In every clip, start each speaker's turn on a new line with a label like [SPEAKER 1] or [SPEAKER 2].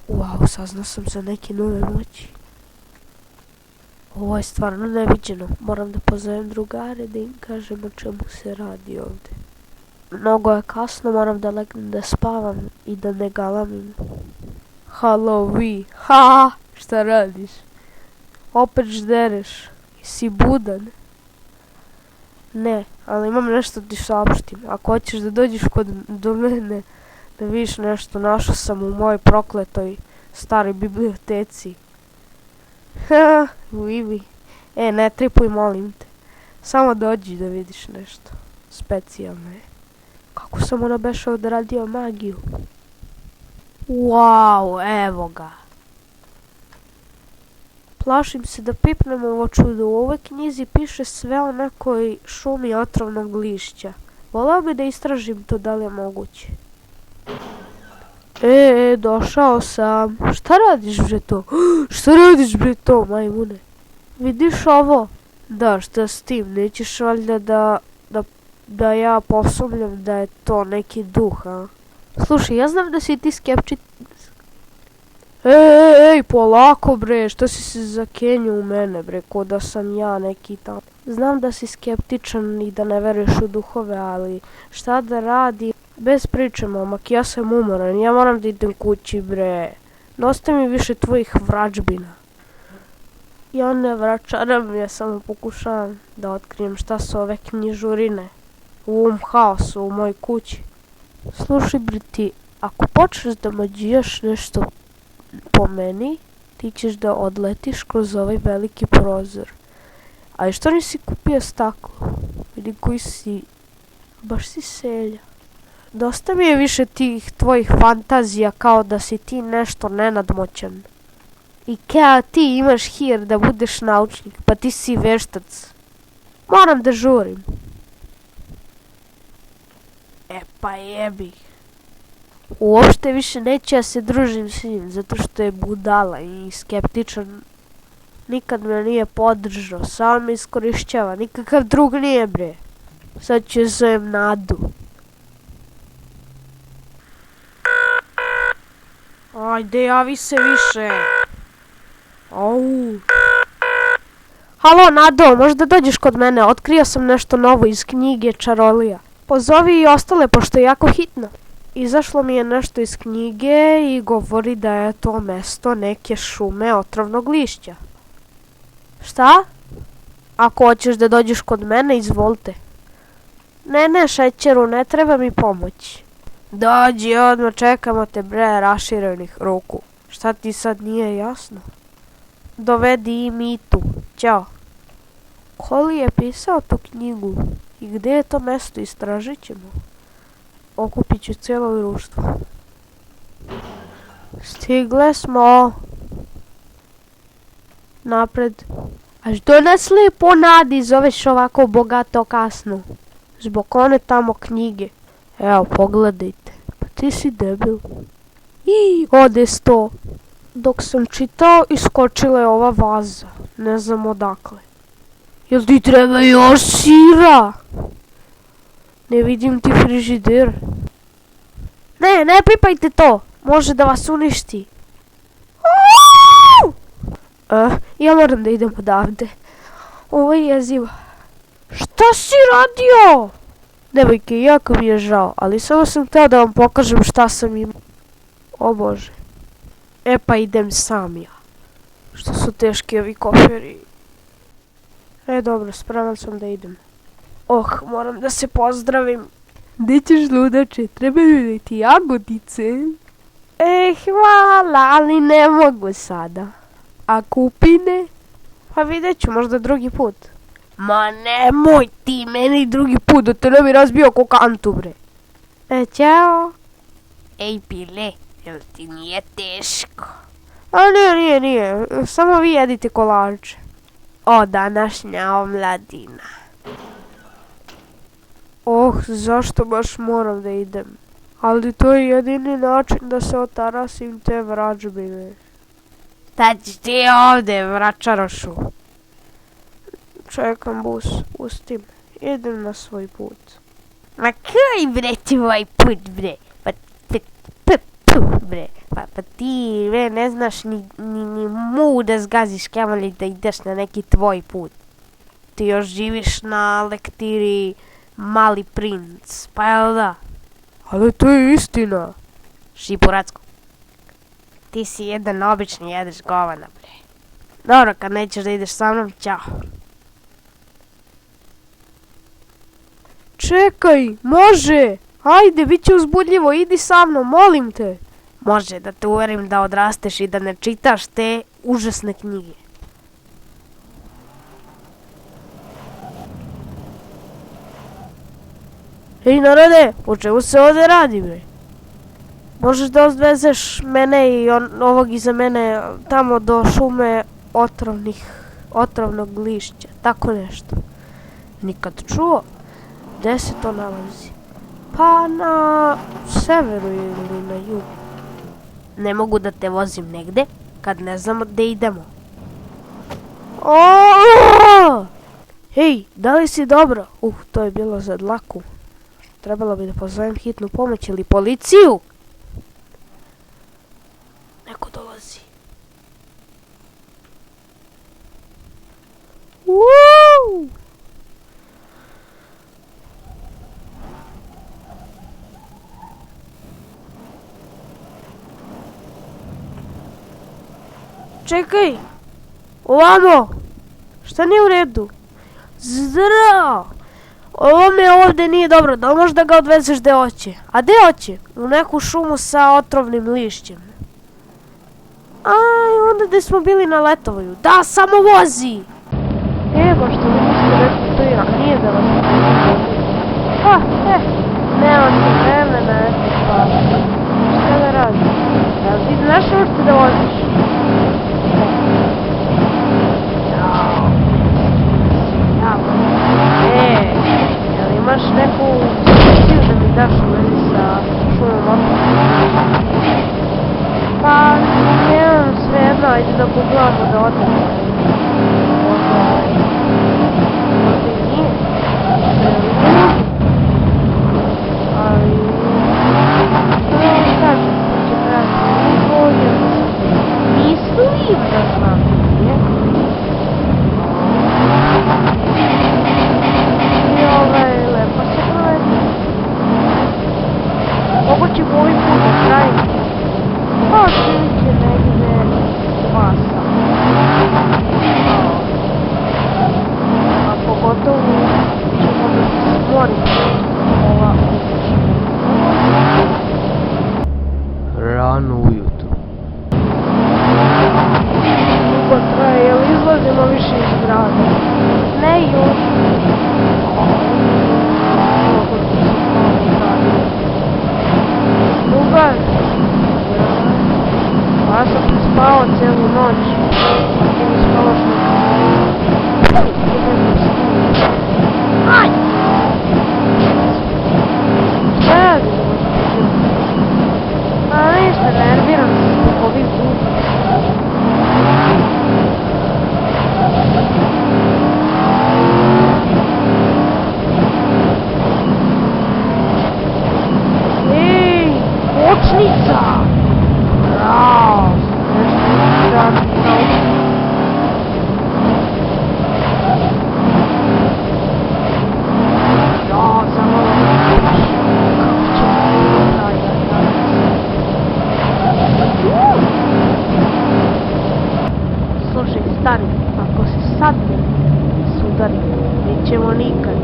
[SPEAKER 1] Wow, saznao sam za neke nove moći. Ovo je stvarno neviđeno. Moram da pozovem drugare da im kažem o čemu se radi ovde. Mnogo je kasno, moram da legnem da spavam i da ne galamim. Halo vi, ha, šta radiš? Opet ždereš, si budan? Ne, ali imam nešto da ti saopštim. Ako hoćeš da dođeš do mene, da vidiš nešto, našao sam u mojoj prokletoj staroj biblioteci. Ha, Vivi. Ne tripuj, molim te. Samo dođi da vidiš nešto. Specijalno je. Kako sam ona beše odradio magiju? Wow, evo ga. Plašim se da pipnem ovo čudo. U ovoj knjizi piše sve o nekoj šumi otrovnog lišća. Voleo bi da istražim to, da li je moguće. Došao sam. Šta radiš bre to? Šta radiš bre to, majmune? Vidiš ovo? Da, šta s tim? Nećeš valjda da ja posumljam da je to neki duh, a? Slušaj, ja znam da si ti Ej, polako bre, što si se zakenio u mene bre, ko da sam ja neki tamo. Znam da si skeptičan i da ne veruješ u duhove, ali šta da radi? Bez priče, momak, ja sam umoran, ja moram da idem kući bre. Dosta mi više tvojih vračbina. Ja ne vračaram, ja samo pokušavam da otkrijem šta su ove knjižurine u ovom haosu u mojoj kući. Slušaj bre ti, ako počneš da mađijaš nešto po meni, ti ćeš da odletiš kroz ovaj veliki prozor. A što nisi kupio staklo? Vidi koji si, baš si selja. Dosta mi je više tih tvojih fantazija kao da si ti nešto nenadmoćan. I kao ti imaš hir da budeš naučnik, pa ti si veštac. Moram da žurim. Pa jebi. Uopšte više neću ja se družim s njim, zato što je budala i skeptičan. Nikad me nije podržao, samo me iskorišćava, nikakav drug nije bre. Sad ću zovem Nadu. Ajde, javi se više. Au. Halo Nado, možda dođeš kod mene, otkrio sam nešto novo iz knjige Čarolija. Pozovi i ostale, pošto je jako hitno. Izašlo mi je nešto iz knjige i govori da je to mesto neke šume otrovnog lišća. Šta? Ako hoćeš da dođeš kod mene, izvolite. Ne, šećeru, ne treba mi pomoć. Dođi, odmah čekamo te bre, raširenih ruku. Šta ti sad nije jasno? Dovedi i Mitu. Ćao. Ko li je pisao tu knjigu? I gdje je to mesto? Istražit ćemo. Okupit ću cijelo društvo. Stigle smo. Napred. A što nas lijepo Nadi zoveš ovako bogato kasno? Zbog one tamo knjige. Evo, pogledajte. Pa ti si debil. Ode 100. Dok sam čitao, iskočila je ova vaza. Ne znam odakle. Jel ti treba još sira? Ne vidim ti frižider. Ne pipajte to. Može da vas uništi. Ja moram da idem odavde. Ovo je jezivo. Šta si radio? Devojke, jako mi je žao, ali samo sam htio da vam pokažem šta sam imao. O Bože. Pa idem sam ja. Što su teški ovi koferi. Dobro, spreman sam da idem. Moram da se pozdravim. Gdje ćeš ludače? Trebaju li ti jagodice? Hvala, ali ne mogu sada. A kupine? Pa vidjet ću, možda drugi put. Ma nemoj ti meni drugi put, da te ne bi razbio ko kantu bre. Ćao. Pile, jel ti nije teško? A nije, samo vi jedite kolače. Današnja omladina. Zašto baš moram da idem? Ali to je jedini način da se otarasim te vračbine. Šta ćeš ti ovde, vračarošu? Čekam bus, pustim. Idem na svoj put. Ma koji bre tvoj put bre? Bre, pa ti, bre, ne znaš ni mu da zgaziš kamoli da ideš na neki tvoj put. Ti još živiš na lektiri Mali princ, pa jel da? Ali to je istina. Šipuracko. Ti si jedan obični jedeš govana, bre. Dobro, kad nećeš da ideš sa mnom, ćao. Čekaj, može! Ajde, bit će uzbudljivo, idi sa mnom, molim te. Može, da te uverim da odrasteš i da ne čitaš te užasne knjige. Ej, narode, o čemu se ovdje radi, bre? Možeš da odvezeš mene i ovog iza mene tamo do šume otrovnog lišća, tako nešto. Nikad čuo? Gde se to nalazi? Pa na severu ili na jugu. Ne mogu da te vozim negde kad ne znamo gde idemo. Hej, da li si dobro? To je bilo za dlaku. Trebalo bi da pozovem hitnu pomoć ili policiju. Neko dolazi. Čekaj! Ovamo! Šta nije u redu? Zdravo! Ovo me ovdje nije dobro, da li možeš da ga odvezeš gde hoće? A gde hoće? U neku šumu sa otrovnim lišćem. Aj, onda gde smo bili na letovanju. Da, samo vozi! Evo što mi niste rekli to ja, nije da vas nema se vremena, eto pa. Šta da radim? Jel ti znaš uopšte da voziš? Jel imaš neku sesiju da mi daš u vezi sa šumom otrovnim? Pa, nemam svejedno, ajde da pogledamo da odemo. Možda i nije. Ali, što da vam kažem, to će trajati bolje. Mislim da znam nije. I lepo se provedi. Moguće bu ovaj put da traje. Pa će negde 2 sata. A pogotovo ćemo da se smorimo.
[SPEAKER 2] Rano ujutro.
[SPEAKER 1] Dugo traje, jel izlazimo više iz grada? Ne još. Kako ti se spavao radio? Drugar. Ja sam ti spavao cijelu noć. A ti mi spavaš na Aj! Šta radi da vas počinu? A ništa, nerviram se zbog ovih buka. Ej, kočnica! Bravo, nešto da naučim. Slušaj, stari, ako se sad sudari, nećemo nikad.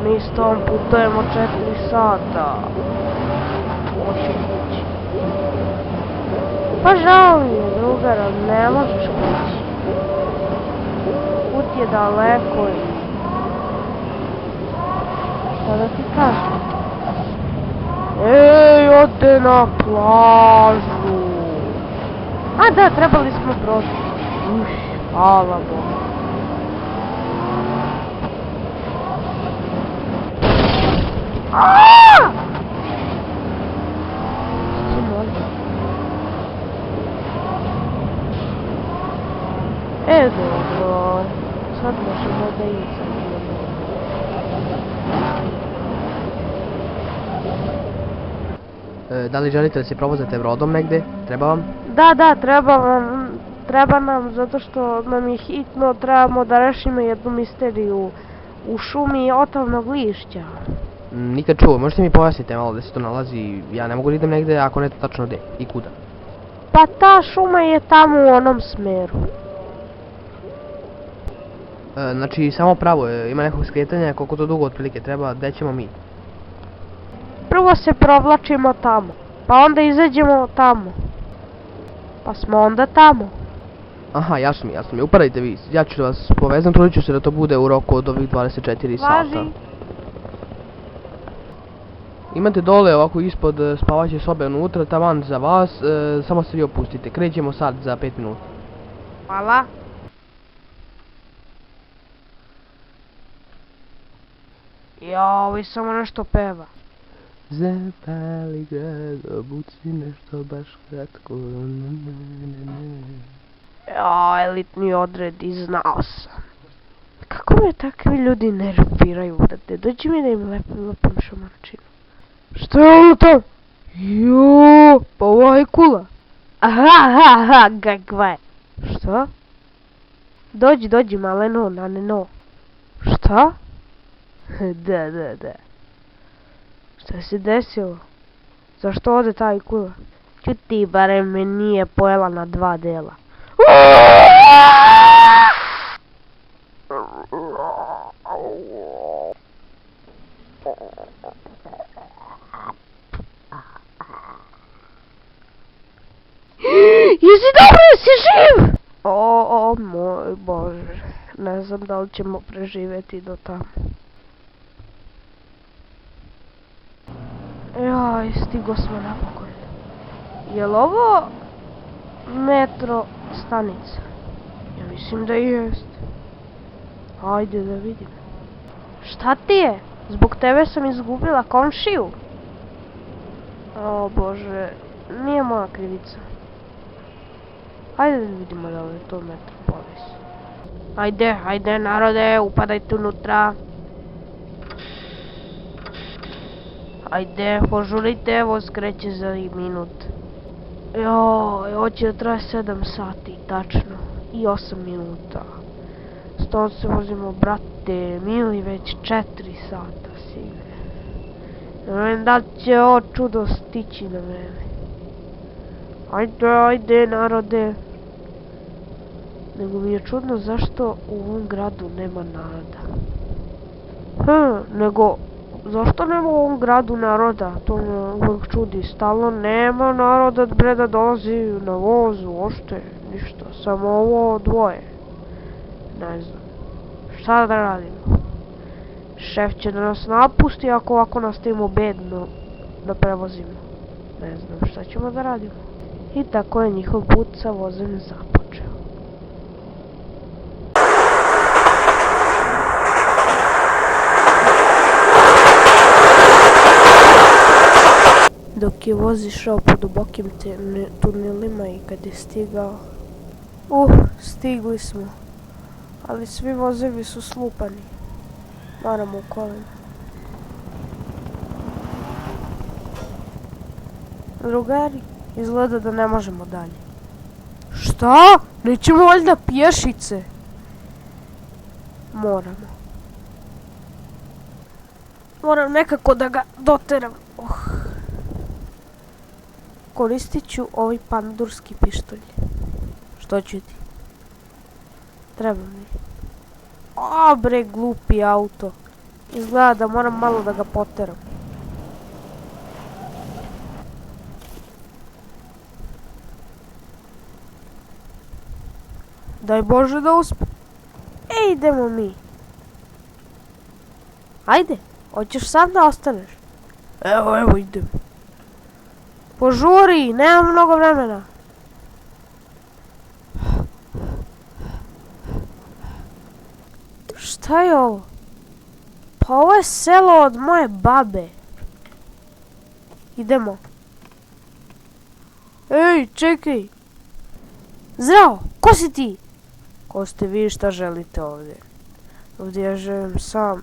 [SPEAKER 1] Mi s tom putujemo 4 sata. Hoću kući. Pa žao mi je, drugara, ne možeš kući. Put je daleko i... Šta da ti kažem? Ej, ode na plažu. A da, trebali smo brod. Hvala Bogu. Aaaa! Što molim? Dobro. Sad možemo da izađemo.
[SPEAKER 2] Da li želite da se provozate brodom negde? Treba vam?
[SPEAKER 1] Da, treba nam zato što nam je hitno, trebamo da rešimo jednu misteriju u šumi otrovnog lišća.
[SPEAKER 2] Nikad čuo, možete mi pojasniti malo da se to nalazi, ja ne mogu da idem negde ako ne tačno gde i kuda.
[SPEAKER 1] Pa ta šuma je tamo u onom smeru.
[SPEAKER 2] Znači samo pravo, ima nekog skretanja, koliko to dugo otprilike treba, gde ćemo mi?
[SPEAKER 1] Prvo se provlačimo tamo, pa onda izađemo tamo, pa smo onda tamo.
[SPEAKER 2] Aha, jasno mi, upadajte vi, ja ću vas povezam, trudit ću se da to bude u roku od ovih 24 sata.
[SPEAKER 1] Važi.
[SPEAKER 2] Imate dole ovako ispod spavaće sobe unutra, taman za vas, samo se vi opustite, krećemo sad za 5 minuta.
[SPEAKER 1] Hvala. Ovi samo nešto peva.
[SPEAKER 2] Zapali grad, obuci nešto baš kratko.
[SPEAKER 1] Elitni odredi, znao sam. Kako me takvi ljudi nerviraju, brate? Dođi mi da im lepim šamarčinu. Što je ono to? Juuu, pa ovo je kula. Aha, kakva je. Što? Dođi, maleno, naneno. Šta? Da. Šta se desilo? Zašto ode taj kula? Čuti, barem me nije pojela na 2 dela. Jesi dobro, jesi živ? O moj Bože, ne znam da li ćemo preživjeti do tamo. Joj, stigo smo napokon. Jel ovo metro stanica? Ja mislim da jest. Ajde da vidim. Šta ti je? Zbog tebe sam izgubila komšiju. O Bože, nije moja krivica. Ajde da vidimo da li je to Metropolis. Ajde narode, upadajte unutra. Ajde, požurite, evo skreće za minut. Joj, hoće da traje 7 sati, tačno. I 8 minuta. S tom se vozimo, brate, mili već 4 sata, sine. Ne vem da će ovo čudo stići na mene. Ajde, narode. Nego mi je čudno zašto u ovom gradu nema naroda. Nego, zašto nema u ovom gradu naroda? To me uvijek čudi. Stalno nema naroda, bre, da dolazi na vozu, uopšte, ništa. Samo ovo dvoje. Ne znam. Šta da radimo? Šef će da nas napusti ako ovako nastavimo bedno da prevozimo. Ne znam šta ćemo da radimo. I tako je njihov put sa vozom započeo. Dok je voz išao po dubokim tunelima i kad je stigao... stigli smo. Ali svi vozevi su slupani. Moramo u kolima. Drugari, izgleda da ne možemo dalje. Šta? Nećemo valjda pješice? Moramo. Moram nekako da ga doteram. Koristit ću ovaj pandurski pištolj. Što ću ti? Treba mi. Bre, glupi auto. Izgleda da moram malo da ga poteram. Daj Bože da uspe. Idemo mi. Ajde, hoćeš sam da ostaneš? Evo idem. Požuri, nemam mnogo vremena. Šta je ovo? Pa ovo je selo od moje babe. Idemo. Ej, čekaj. Zdravo, ko si ti? Ko ste vi, šta želite ovdje? Ovdje ja živim sam.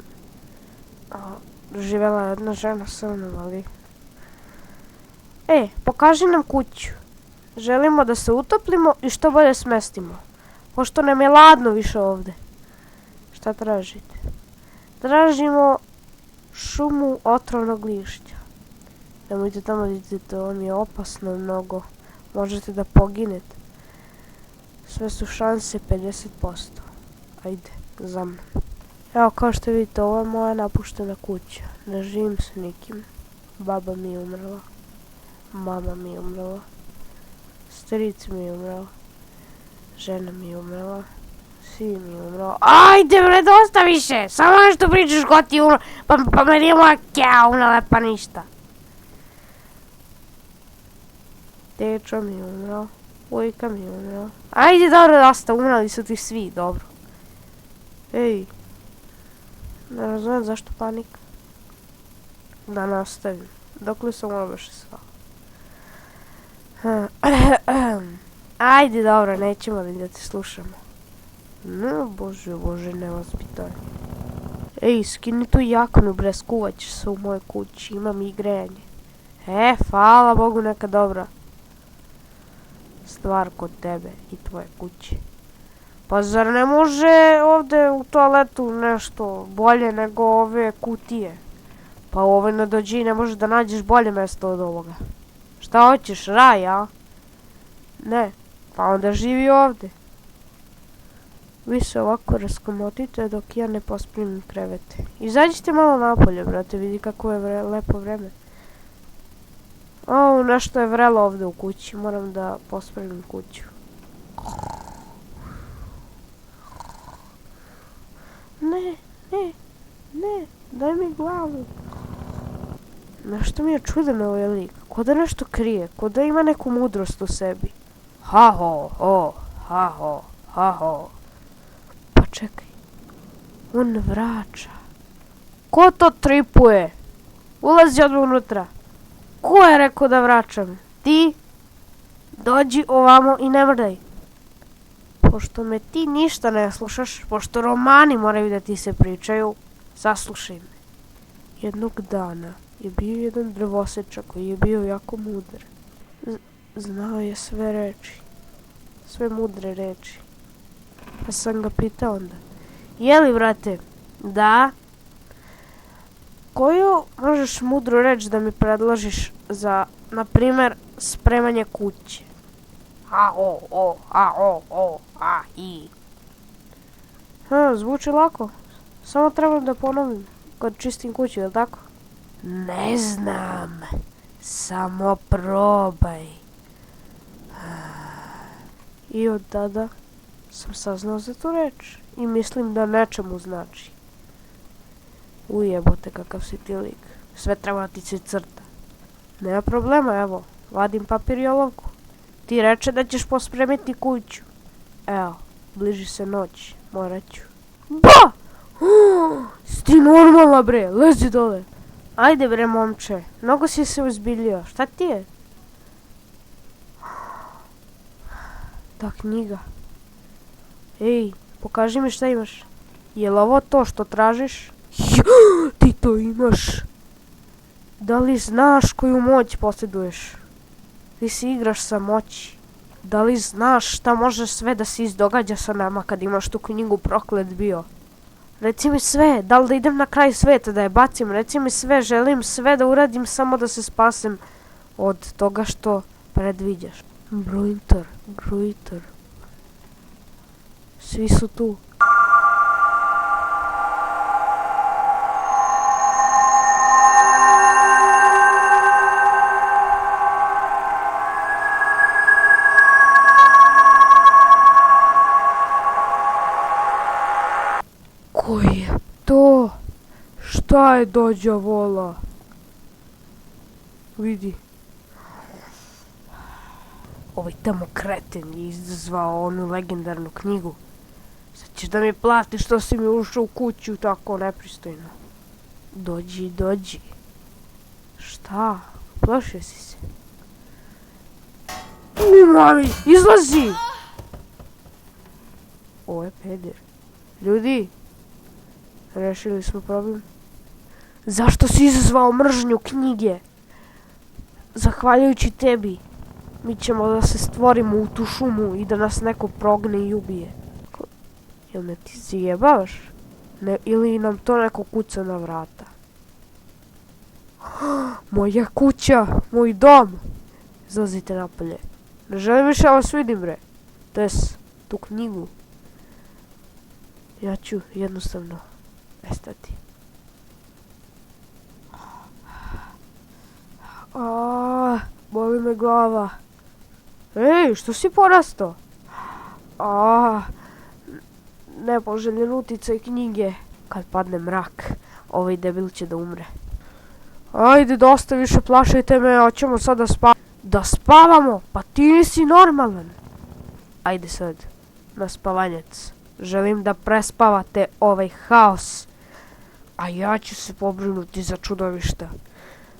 [SPEAKER 1] Živjela je jedna žena sa mnom, ali... Pokaži nam kuću. Želimo da se utoplimo i što bolje smestimo. Pošto nam je ladno više ovdje. Šta tražite? Tražimo šumu otrovnog lišća. Nemojte tamo da idete, on je opasno mnogo. Možete da poginete. Sve su šanse 50%. Ajde, za mnom. Evo, kao što vidite, ovo je moja napuštena kuća. Ne živim s nikim. Baba mi je umrla. Mama mi je umrla. Stric mi je umrla. Žena mi je umrla. Sin mi je umrla. Ajde bre, dosta više! Samo nešto pričaš ko ti je umrla. Pa meni je moja kja umrla, pa ništa. Dečo mi je umrla. Ujka mi je umrla. Ajde, dobro, dosta, umrali su ti svi, dobro. Ej. Ne razumijem zašto panika. Da nastavim. Dokle sam ono baš sva. Ajde, dobro, nećemo li da te slušamo. No, bože, nevaspitan. Ej, skini tu jaknu, bre, skuvat ćeš se u mojoj kući, imam i grejanje. Hvala Bogu, neka dobra stvar kod tebe i tvoje kuće. Pa zar ne može ovdje u toaletu nešto bolje nego ove kutije? Pa u ovoj nadođi ne možeš da nađeš bolje mjesto od ovoga. Šta hoćeš, raj, a? Ne, pa onda živi ovdje. Vi se ovako raskomotite dok ja ne pospremim krevete. Izađite malo napolje, brate, vidi kako je lepo vreme. Nešto je vrelo ovdje u kući, moram da pospremim kuću. Ne, daj mi glavu. Nešto mi je čudan ovaj lik, ko da nešto krije, ko da ima neku mudrost u sebi. Ha-ho. Pa čekaj, on vraća. Ko to tripuje? Ulazi odmah unutra. Ko je rekao da vraćam? Ti? Dođi ovamo i ne mrdaj. Pošto me ti ništa ne slušaš, pošto romani moraju da ti se pričaju, saslušaj me. Jednog dana je bio jedan drvosečak koji je bio jako mudar. Znao je sve reči, sve mudre reči. Pa sam ga pitao onda, jeli, brate? Da? Koju možeš mudru reč da mi predložiš za, na primjer, spremanje kuće? Zvuči lako. Samo trebam da ponovim kad čistim kuću, jel' tako? Ne znam. Samo probaj. I od tada sam saznao za tu reč. I mislim da nečemu znači. Ujebote, kakav si ti lik. Sve treba da ti se crta. Nema problema, evo. Vadim papir i olovku. Ti reče da ćeš pospremiti kuću. Evo, bliži se noć. Morat ću. Ba! Si ti normalna, bre, lezi dole. Ajde, bre, momče, mnogo si se uzbiljio. Šta ti je? Ta knjiga. Ej, pokaži mi šta imaš. Je li ovo to što tražiš? Ti to imaš. Da li znaš koju moć posjeduješ? Ti si igraš sa moći. Da li znaš šta može sve da se izdogađa sa nama kad imaš tu knjigu, proklet bio? Reci mi sve, da li da idem na kraj sveta, da je bacim, reci mi sve, želim sve da uradim samo da se spasem od toga što predviđaš. Gruitor. Svi su tu. Ko je to? Šta je dođa vola? Vidi. Ovaj tamo kreten je izazvao onu legendarnu knjigu. Sad ćeš da mi platiš što si mi ušao u kuću tako nepristojno. Dođi. Šta? Plašio si se? Mami, izlazi! Ovo je peder. Ljudi, rešili smo problem. Zašto si izazvao mržnju knjige? zahvaljujući tebi, mi ćemo da se stvorimo u tu šumu i da nas neko progne i ubije. Jel me ti zajebavaš? Ili nam to neko kuca na vrata? Moja kuća, moj dom. Izlazite napolje. Ne želim više da vas vidim, bre. Tu knjigu. Ja ću jednostavno nestati. Boli me glava. Ej, što si porastao? Nepoželjen uticaj knjige. Kad padne mrak, ovaj debil će da umre. Ajde, dosta više plašite me, hoćemo sad da spavamo. Da spavamo? Pa ti nisi normalan. Ajde sad, na spavanjac. Želim da prespavate ovaj haos. A ja ću se pobrinuti za čudovišta.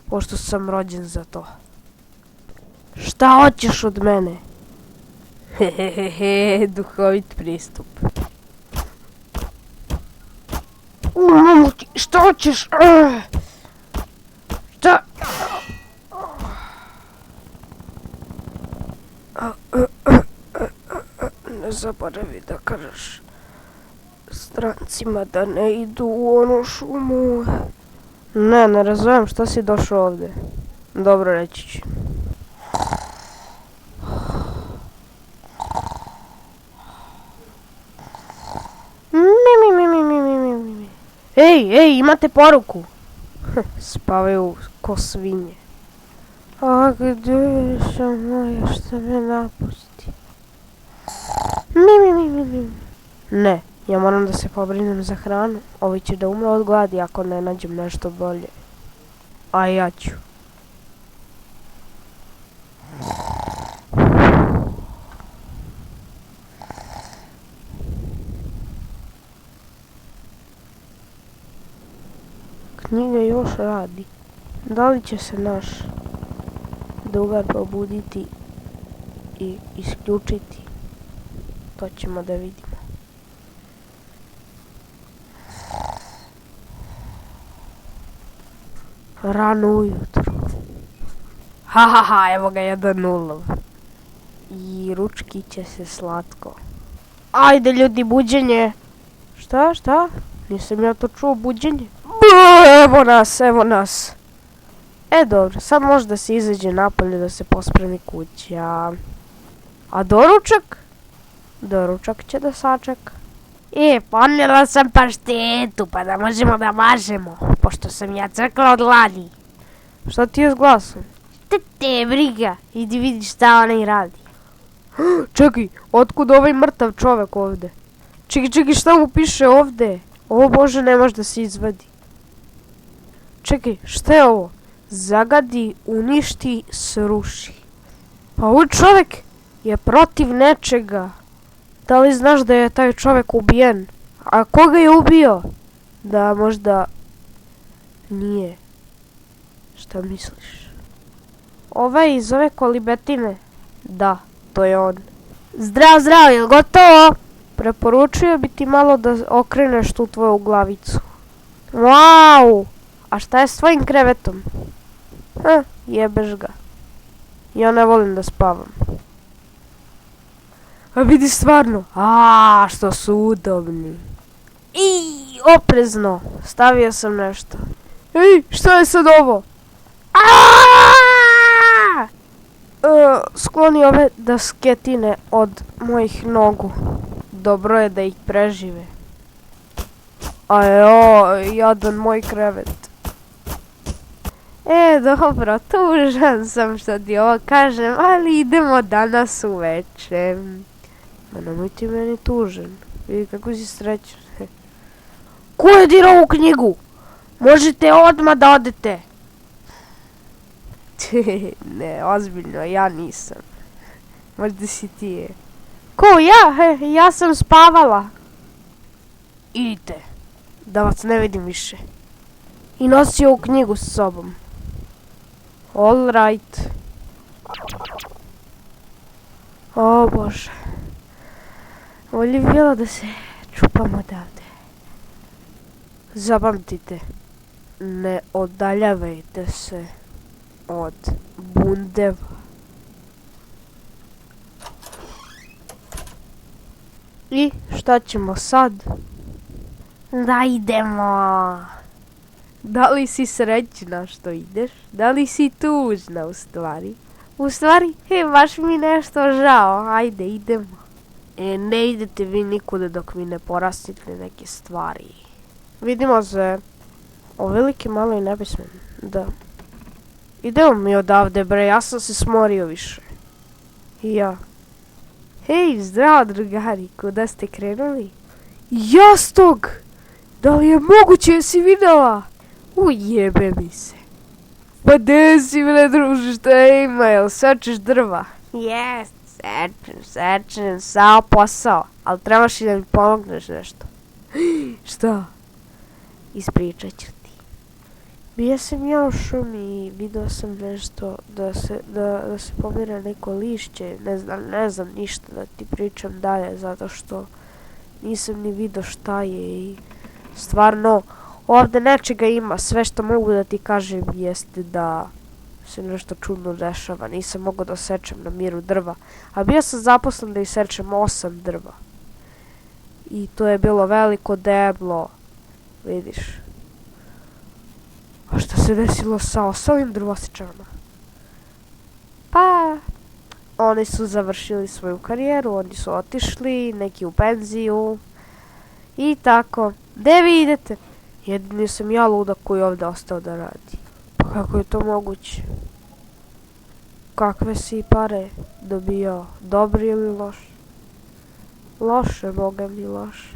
[SPEAKER 1] Pošto sam rođen za to. Šta hoćeš od mene? Hehehe, duhovit pristup. Mamu ti, šta hoćeš? Šta? Ne zaboravi da kažeš strancima da ne idu u onu šumu. Ne razumijem šta si došao ovdje. Dobro, reći ću. Ej, imate poruku. Spavaju ko svinje. A gdje je moja što me napusti? Ne, ja moram da se pobrinem za hranu. Ovi će da umre od gladi ako ne nađem nešto bolje. A ja ću. Knjiga još radi. Da li će se naš drugar probuditi i isključiti? To ćemo da vidimo. Rano ujutro. Evo ga 1-0. I ručki će se slatko. Ajde ljudi, buđenje. Šta? Nisam ja to čuo, buđenje. Evo nas. Dobro, sad može da se izađe napolje da se pospremi kuća. A doručak? Doručak će da sačeka. Ponela sam paštetu pa da možemo da mažemo, pošto sam ja crkla od gladi. Šta ti je s glasom? Te briga, idi vidi šta onaj radi. Čekaj, otkud ovaj mrtav čovek ovde? Čekaj, šta mu piše ovde? Ovo bože ne može da se izvadi. Čekaj, šta je ovo? Zagadi, uništi, sruši. Pa ovaj čovek je protiv nečega. Da li znaš da je taj čovek ubijen? A koga je ubio? Da možda nije. Šta misliš? Ovaj iz ove kolibetine? Da, to je on. Zdrav, je li gotovo? Preporučio bi ti malo da okreneš tu tvoju glavicu. Wow! A šta je s tvojim krevetom? Jebeš ga. Ja ne volim da spavam. A vidi stvarno. Što su udobni. Oprezno. Stavio sam nešto. Ej, šta je sad ovo? Skloni ove dasketine od mojih nogu. Dobro je da ih prežive. Jadan moj krevet. Dobro, tužan sam što ti ovo kažem, ali idemo danas uveče. Ma nemoj ti meni tužan. Vidi kako si srećan. Ko je dirao u knjigu? Možete odmah da odete. Ne, ozbiljno, ja nisam. Možda si ti je. Ko, ja? Ja sam spavala. Idite, da vas ne vidim više. I nosi ovu knjigu s sobom. All right. O bože. Bolje bi bilo da se čupamo odavde. Zapamtite, ne odaljavajte se. od bundeva. I šta ćemo sad? Da idemo! Da li si srećna što ideš? Da li si tužna u stvari? U stvari, baš mi nešto žao, ajde idemo. Ne idete vi nikuda dok mi ne porastite neke stvari. Vidimo se o veliki, malo i nepismen, da. Idemo mi odavde bre, ja sam se smorio više. I ja. Hej, zdravo drugari, kuda ste krenuli? Jastog! Da li je moguće, jesi videla? Ujebe mi se. Pa gdje si bre druže, šta ima, jel sečeš drva? Jes, sečem, sao posao, ali trebaš i da mi pomogneš nešto. Šta? Ispričat ću ti. Bio sam ja u šumi i vidio sam nešto da se pomira neko lišće, ne znam ništa da ti pričam dalje zato što nisam ni vidio šta je i stvarno ovdje nečega ima, sve što mogu da ti kažem jeste da se nešto čudno dešava, nisam mogao da sečem na miru drva, a bio sam zaposlen da isečem 8 drva i to je bilo veliko deblo, vidiš. A šta se desilo sa ovim drvosečarima? Pa, oni su završili svoju karijeru, oni su otišli, neki u penziju i tako. Gde vi idete? Jedini sam ja ludak koji je ovdje ostao da radi. Pa kako je to moguće? Kakve si pare dobio? Dobri ili loše? Loše, boga mi loše.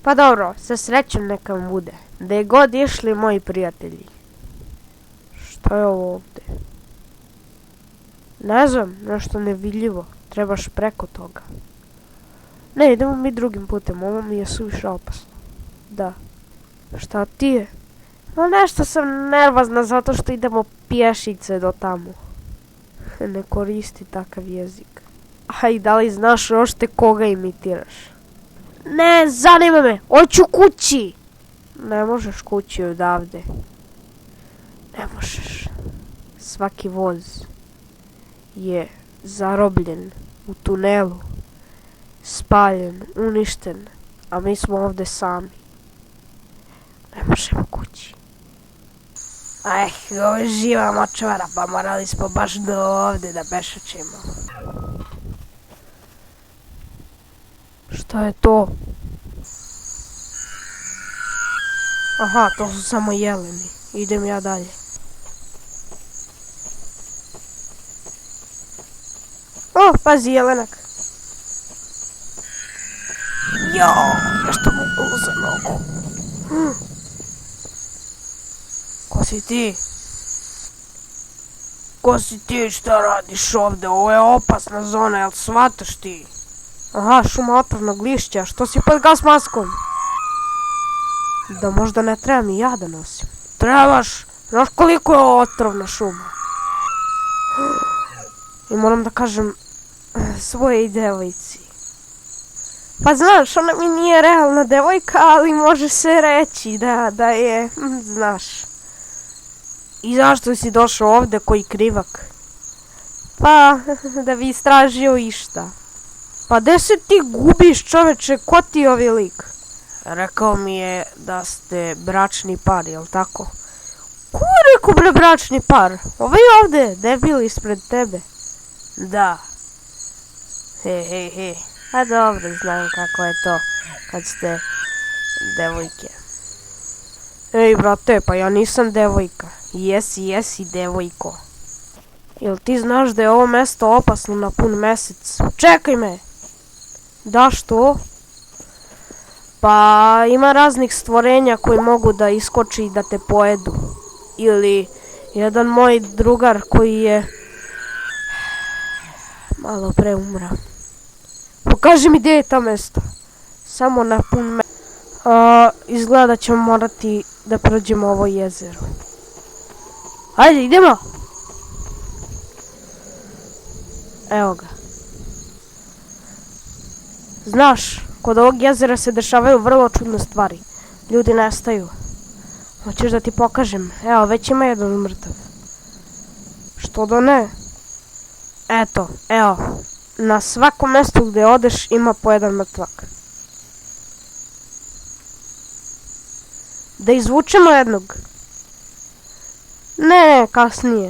[SPEAKER 1] Pa dobro, sa srećom neka vam bude. Gde god išli moji prijatelji. Šta je ovo ovdje? Ne znam, nešto nevidljivo. Trebaš preko toga. Ne, idemo mi drugim putem, ovo mi je suviše opasno. Da. Šta ti je? No nešto sam nervozna zato što idemo pješice do tamo. Ne koristi takav jezik. Aj, da li znaš ošte koga imitiraš? Ne, zanima me, hoću kući! Ne možeš kući odavde. Ne možeš. Svaki voz je zarobljen u tunelu, spaljen, uništen, a mi smo ovdje sami. Ne možemo kući. Ovo je živa močvara, pa morali smo baš do ovdje da pešačimo. Šta je to? Aha, to su samo jeleni. Idem ja dalje. O, pazi jelenak. Jao, nešto mu bilo za nogu. Ko si ti? Ko si ti, šta radiš ovdje? Ovo je opasna zona, jel shvataš ti? Aha, šuma otrovnog lišća, što si pod gas maskom? Da možda ne trebam i ja da nosim. Trebaš, znaš koliko je ovo otrovna šuma? I moram da kažem svojej devojci. Pa znaš, ona mi nije realna devojka, ali može se reći da je, znaš. I zašto si došao ovdje koji krivak? Pa, da bi istražio išta. Pa gde se ti gubiš, čoveče, ko ti je ovi lik? Rekao mi je da ste bračni par, jel tako? Ko je rekao bre bračni par? Ovaj ovdje, debil ispred tebe. Da. He. A dobro, znam kako je to kad ste devojke. Ej brate, pa ja nisam devojka. Jesi devojko. Jel ti znaš da je ovo mesto opasno na pun mesec? Čekaj me! Da, što? Pa ima raznih stvorenja koji mogu da iskoči i da te pojedu. Ili jedan moj drugar koji je malo pre umra. Pokaži mi gdje je ta mesto. Samo na pun mesec. Izgleda da ćemo morati da prođemo ovo jezero. Ajde, idemo! Evo ga. Znaš, kod ovog jezera se dešavaju vrlo čudne stvari. Ljudi nestaju. Hoćeš da ti pokažem? Evo, već ima jedan mrtav. što da ne? Eto, evo. Na svakom mjestu gdje odeš ima po jedan mrtvak. Da izvučemo jednog? Ne, kasnije.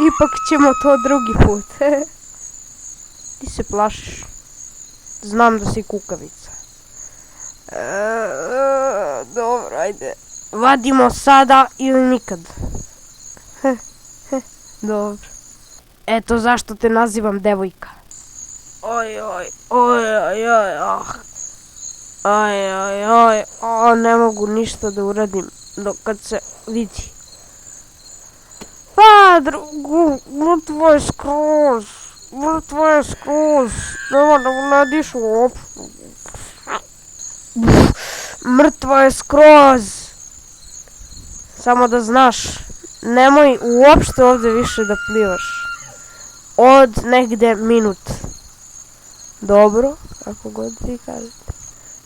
[SPEAKER 1] Ipak ćemo to drugi put. Ti se plašiš. Znam da si kukavica. Dobro, ajde. Vadimo sada ili nikad. Dobro. Eto zašto te nazivam devojka. Oj, ne mogu ništa da uradim dok kad se vidi. Pa, drugu, mrtvo je skroz. Nema da mu ne dišu uopšte. Mrtvo je skroz. Samo da znaš, nemoj uopšte ovdje više da plivaš. Od negde minut. Dobro, kako god vi kažete.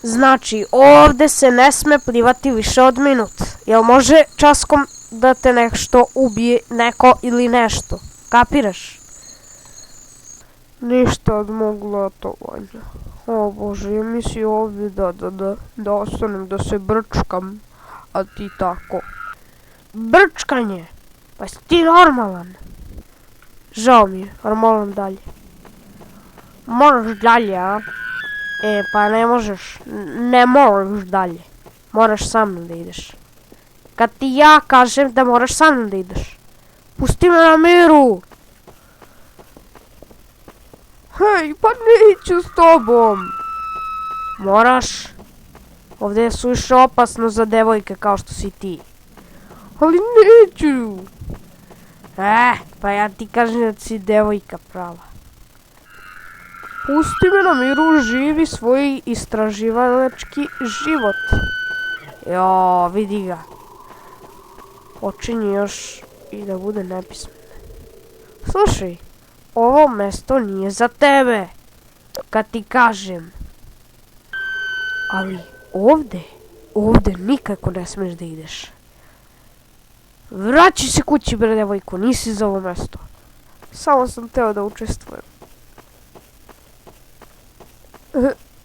[SPEAKER 1] Znači, ovdje se ne sme plivati više od minut. Jel može časkom da te nešto ubije, neko ili nešto? Kapiraš? Ništa od mog letovanja. O Bože, ja mislio ovdje da ostanem, da se brčkam. A ti tako. Brčkanje? Pa si ti normalan? Žao mi je, ali moram dalje. Moraš dalje, a? Pa ne možeš. Ne moraš dalje. Moraš sa mnom da ideš. Kad ti ja kažem da moraš sa mnom da ideš. Pusti me na miru! Hej, pa neću s tobom! Moraš. Ovdje je suviše opasno za devojke kao što si ti. Ali neću! Pa ja ti kažem da si devojka prava. Pusti me na miru, živi svoj istraživalački život. Jo, vidi ga. Počinje još i da bude nepismen. Slušaj, ovo mesto nije za tebe. Kad ti kažem. Ali ovdje nikako ne smiješ da ideš. Vraći se kući, bre devojko, nisi za ovo mesto. Samo sam teo da učestvujem.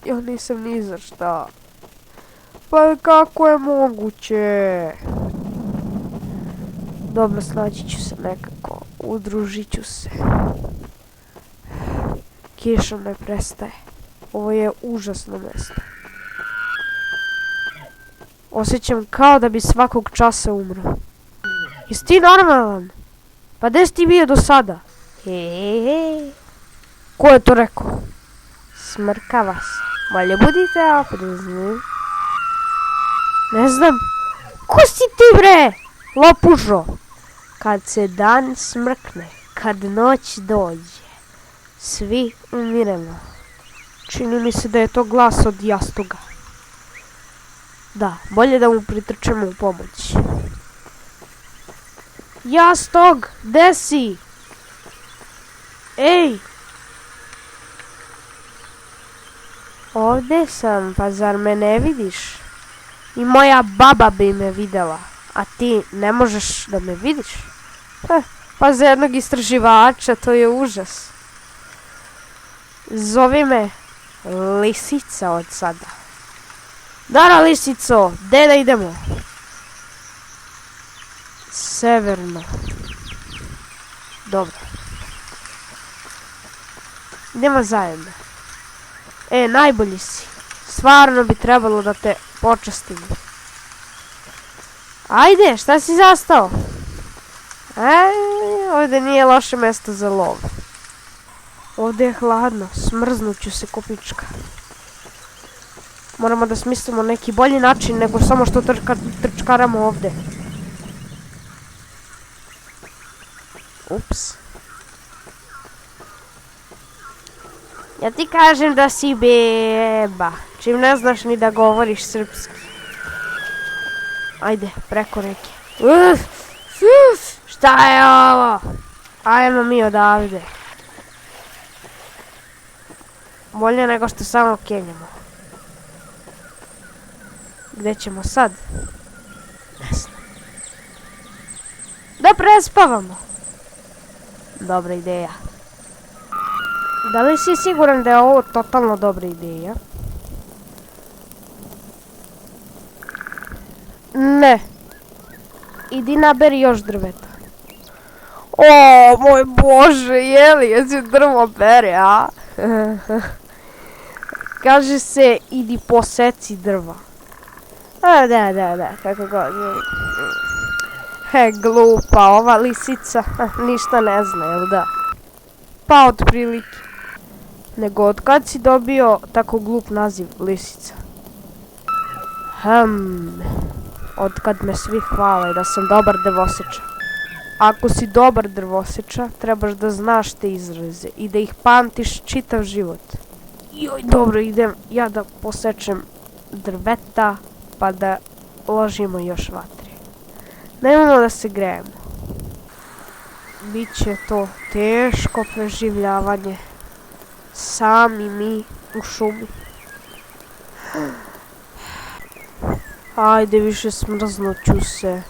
[SPEAKER 1] Ja nisam ni za šta. Pa kako je moguće? Dobro, snaći ću se nekako. Udružit ću se. Kiša ne prestaje. Ovo je užasno mjesto. Osjećam kao da bi svakog časa umro. Jesi ti normalan? Pa gdje si ti bio do sada? Ko je to rekao? Smrkava se. Bolje budite oprezni. Ne znam. Ko si ti bre? Lopužo. Kad se dan smrkne, kad noć dođe, svi umiremo. Čini mi se da je to glas od jastoga. Da, bolje da mu pritrčemo u pomoć. Jastog, gde si? Ej! Ovdje sam, pa zar me ne vidiš? I moja baba bi me videla, a ti ne možeš da me vidiš? Pa za jednog istraživača to je užas. Zovi me Lisica od sada. Dara Lisico, gdje da idemo? Severno. Dobro. Idemo zajedno. Najbolji si. Stvarno bi trebalo da te počastim. Ajde, šta si zastao? Ovdje nije loše mjesto za lov. Ovdje je hladno, smrznuću se ko pička. Moramo da smislimo neki bolji način nego samo što trčkaramo ovdje. Ups. Ja ti kažem da si beba, čim ne znaš ni da govoriš srpski. Ajde, preko reke. Šta je ovo? Ajmo mi odavde. Bolje nego što samo kenjamo. Gdje ćemo sad? Ne znam. Da prespavamo. Dobra ideja. Da li si siguran da je ovo totalno dobra ideja? Ne. Idi naberi još drveta. O, moj Bože, jeli, jesi drvo bere, a? Kaže se, idi poseci drva. A, da, kako god. Glupa, ova lisica ništa ne zna, jel da? Pa otprilike. Nego od kad si dobio tako glup naziv lisica? Od kad me svi hvale da sam dobar drvosečar. Ako si dobar drvosečar, trebaš da znaš te izraze i da ih pamtiš čitav život. Joj, dobro, idem ja da posečem drveta pa da ložimo još vatre. Nemojmo da se grejemo. Biće to teško preživljavanje. Sami mi u šumi. Ajde, više smrznuću se.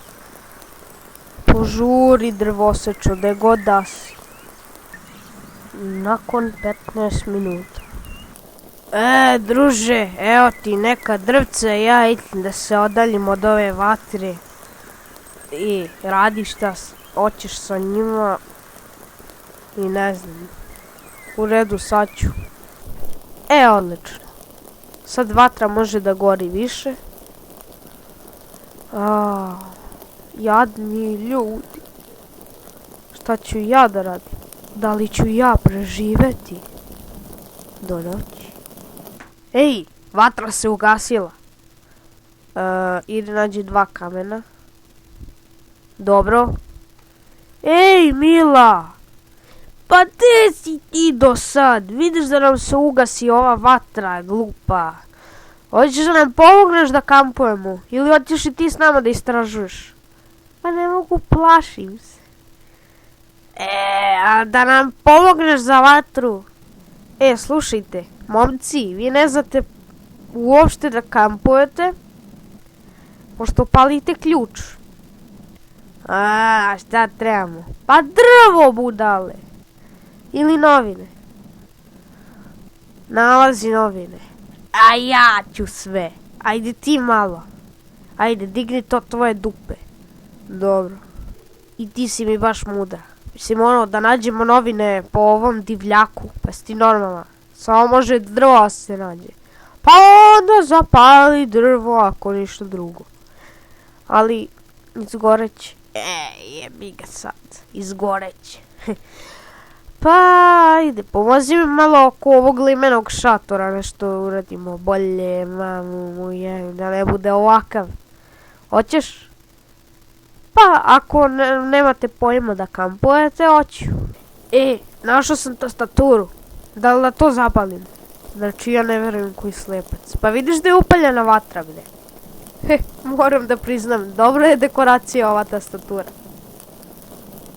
[SPEAKER 1] Požuri drvosečo, gde god da si. Nakon 15 minuta. Druže, evo ti neka drvca, ja idem da se odaljim od ove vatre. I radi šta hoćeš sa njima. I ne znam. U redu, sad ću. Odlično. Sad vatra može da gori više. Jadni ljudi. Šta ću ja da radim? Da li ću ja preživeti do noći? Ej, vatra se ugasila. Idi nađi 2 kamena. Dobro. Ej, Mila! Pa gde si ti do sad? Vidiš da nam se ugasi ova vatra, glupa. Hoćeš da nam pomogneš da kampujemo? Ili hoćeš i ti s nama da istražuješ? Pa ne mogu, plašim se. A da nam pomogneš za vatru? Slušajte, momci, vi ne znate uopšte da kampujete, pošto palite ključ. Šta trebamo? Pa drvo, budale. Ili novine. Nalazi novine. A ja ću sve. Ajde ti malo. Ajde, digni to tvoje dupe. Dobro. I ti si mi baš mudra. Mislim, da nađemo novine po ovom divljaku. Pa si ti normalna. Samo može drvo se nađe. Pa onda zapali drvo, ako ništa drugo. Ali, izgoreće. Jebi ga sad. Izgoreće. Pa, ajde, pomozi mi malo oko ovog limenog šatora, nešto uradimo bolje, mamu, da ne bude ovakav. Hoćeš? Pa, ako nemate pojma da kampujete, hoću. Našao sam tastaturu. Da li da to zapalim? Znači, ja ne verujem koji slepac. Pa vidiš da je upaljena vatra, gde? Moram da priznam, dobra je dekoracija ova tastatura.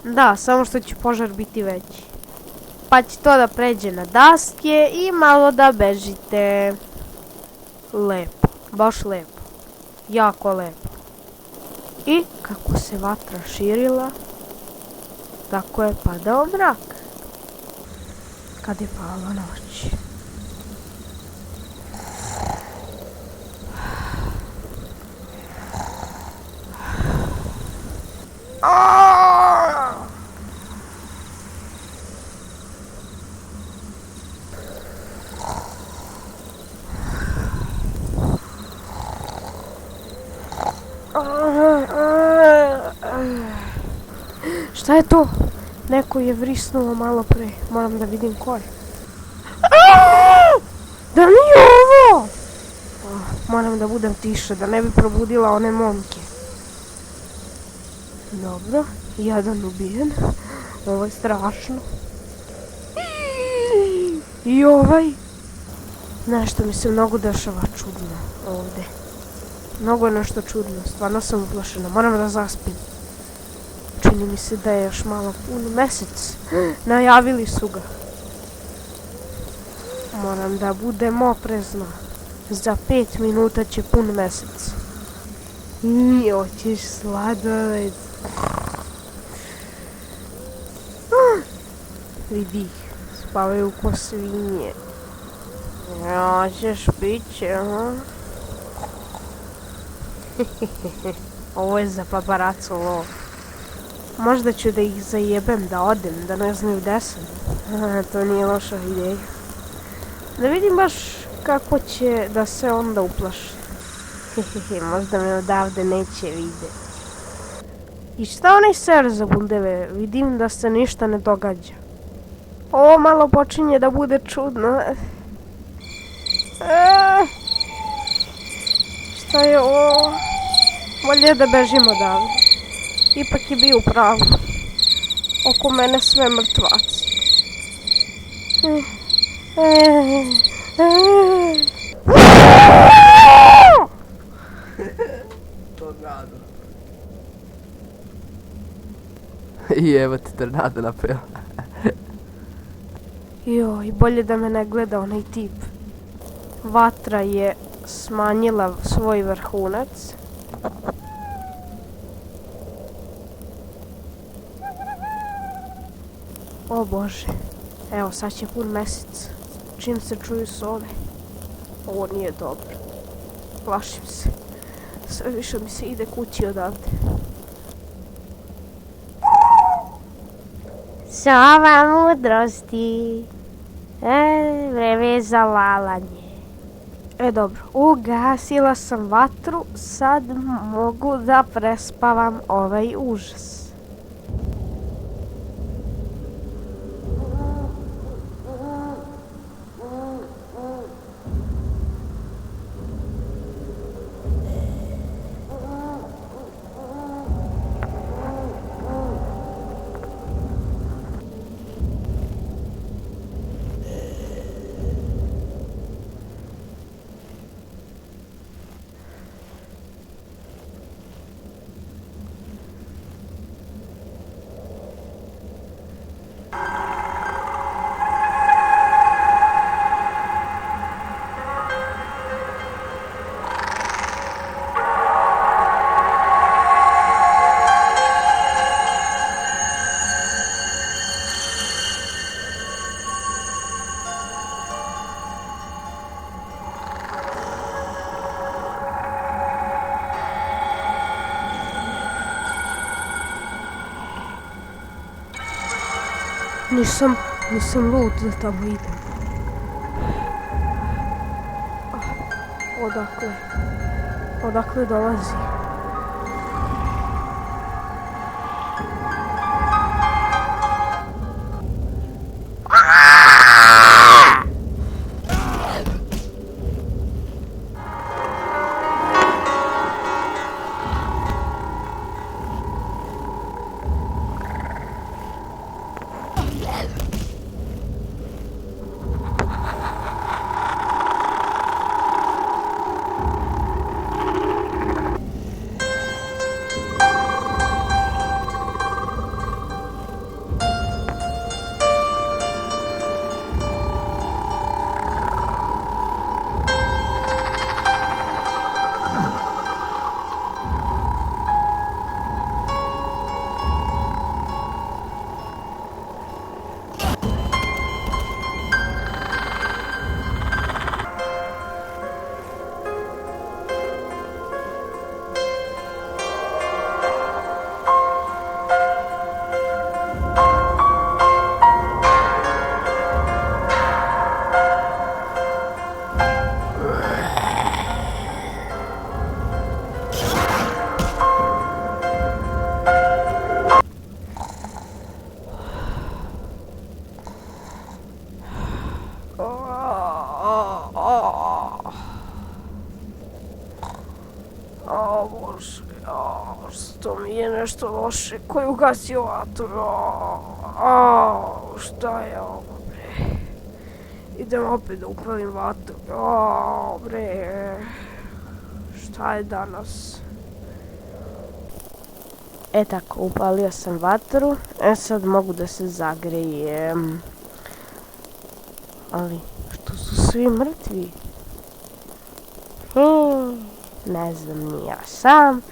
[SPEAKER 1] Da, samo što će požar biti veći. Pa će to da pređe na daske i malo da bežite. Lepo, baš lepo. Jako lepo. I kako se vatra širila, tako je padao mrak. Kad je pala noć. Šta je to? Neko je vrisnuo malo pre. Moram da vidim ko je. Da nije ovo! Moram da budem tiše, da ne bi probudila one momke. Dobro, jedan ubijen. Ovo je strašno. I ovaj. Nešto mi se mnogo dešava čudno ovde. Mnogo je nešto čudno, stvarno sam uplašena, moram da zaspim. Čini mi se da je još malo pun mesec. Najavili su ga. Moram da budem oprezna. Za 5 minuta će pun mesec. I hoćeš sladoled. Vidi ih, spavaju ko svinje. Ja, ćeš piće, ha? Ovo je za paparacu lov. Možda ću da ih zajebem, da odem, da ne znaju gde sam. To nije loša ideja. Da vidim baš kako će da se onda uplaši. Možda me odavde neće vidjeti. I šta onaj ser za bundeve? Vidim da se ništa ne događa. Ovo malo počinje da bude čudno. Šta je ovo? Bolje da bežim odavde. Ipak je bio u pravu. Oko mene sve mrtvaci.
[SPEAKER 2] Tornado. I evo ti tornado napeo.
[SPEAKER 1] Joj, bolje da me ne gleda onaj tip. Vatra je smanjila svoj vrhunac. O Bože, evo sad će pun mesec. Čim se čuju sove. Ovo nije dobro. Plašim se. Sve više mi se ide kući odavde. Sova mudrosti. Vreme je za lalanje. Dobro, ugasila sam vatru, sad mogu da prespavam ovaj užas. Nisam lud da tamo idem. Odakle dolazi? Bože, što mi je nešto loše, ko je ugasio vatru, šta je ovo, bre, idem opet da upalim vatru, bre, šta je danas? Tako, upalio sam vatru, sad mogu da se zagrejem, ali što su svi mrtvi? Ne znam ni ja sam,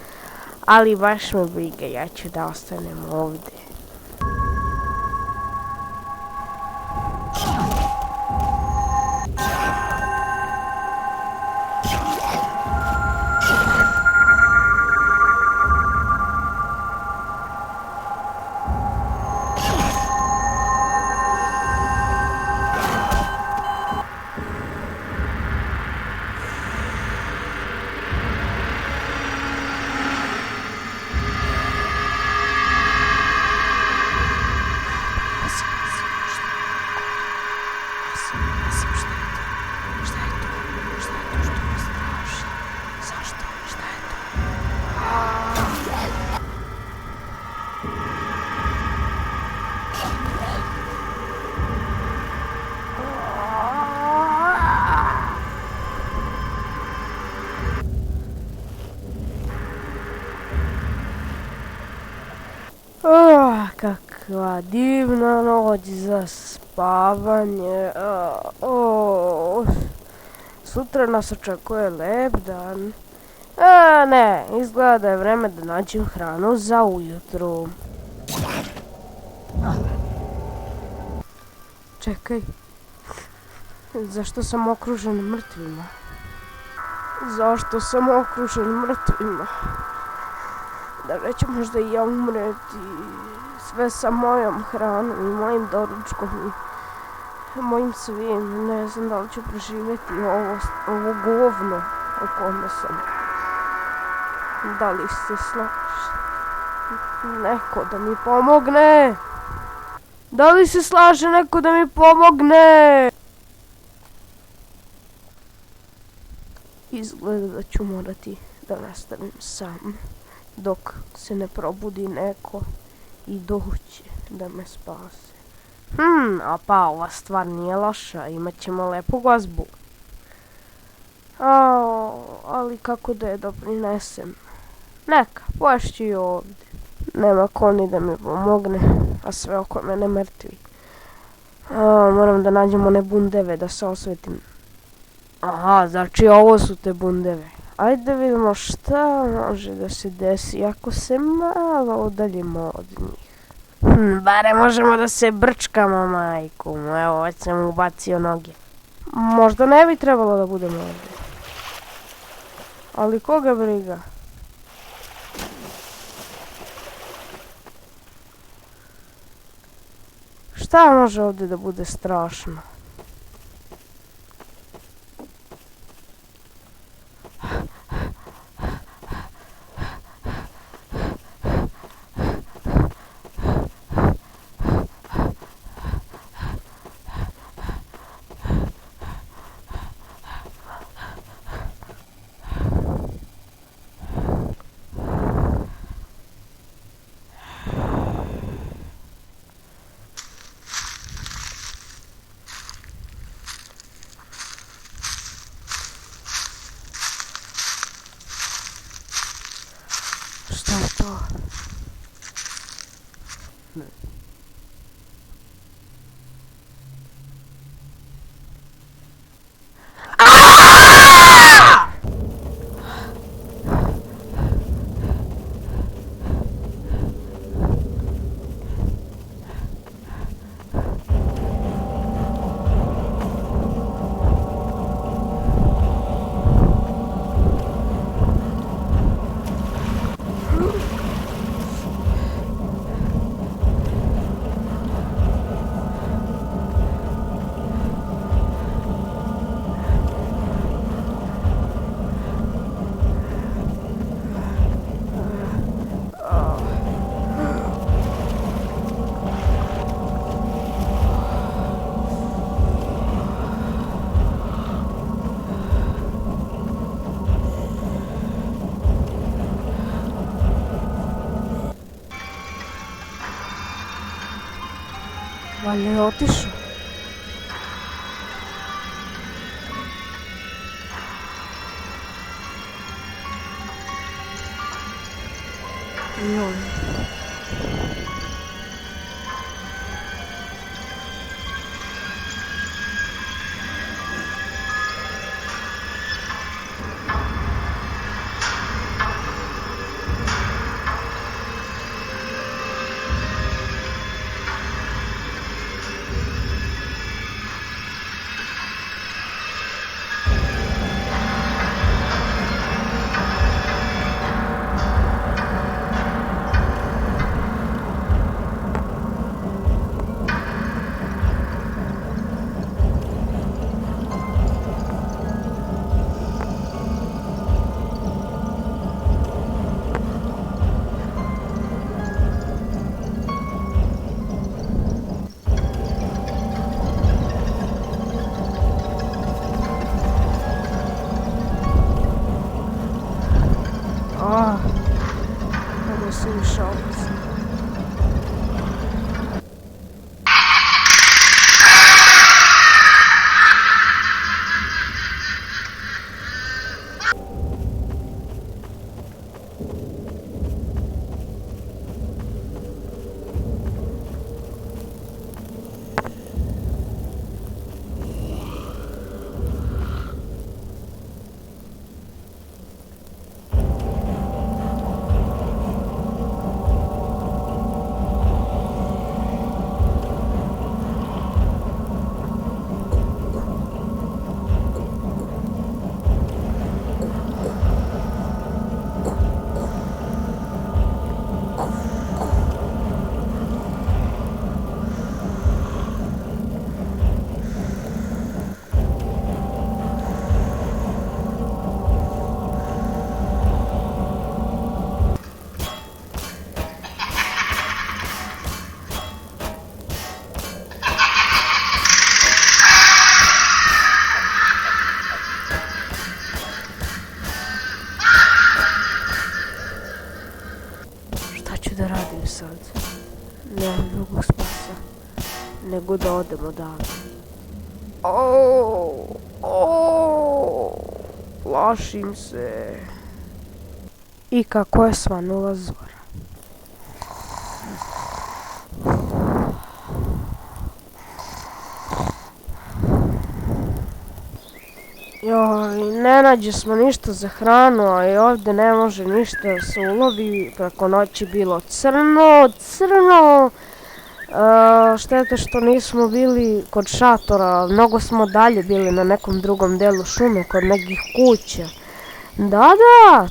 [SPEAKER 1] ali baš me briga, ja ću da ostanem ovdje. sam, šta je to? Šta je to? Šta je to što me straši? Zašto? Šta je to? Kakva divna noć za spavanje. Sutra nas očekuje lep dan. Ne, izgleda da je vreme da nađem hranu za ujutru. Čekaj. Zašto sam okružen mrtvima? Zašto sam okružen mrtvima? Da neću možda i ja umreti sve sa mojom hranom i mojim doručkom i mojim svim. Ne znam da li ću preživjeti ovo govno u kome sam. Da li se slažeš? Neko da mi pomogne! Da li se slaže neko da mi pomogne? Izgleda da ću morati da nastavim sam. Dok se ne probudi neko i doći da me spase. A pa ova stvar nije loša, imat ćemo lepu glazbu. Ali kako da je doprinesem? Neka, poješću i ovdje. Nema ko ni da mi pomogne, a sve oko mene mrtvi. Moram da nađem one bundeve da se osvetim. Aha, znači ovo su te bundeve. Ajde vidimo šta može da se desi ako se malo udaljimo od njih. Bare možemo da se brčkamo, majku. Evo, već sam ubacio noge. Možda ne bi trebalo da budemo ovdje. Ali koga briga? Šta može ovdje da bude strašno? Šta je to? Valjda je otišao. Joj. nego da odemo odavde. Plašim se. I kako je svanula zora. Joj, ne nađe smo ništa za hranu, a i ovdje ne može ništa da se ulovi. Preko noći bilo crno. Štete što nismo bili kod šatora, mnogo smo dalje bili na nekom drugom delu šume, kod nekih kuća. Da,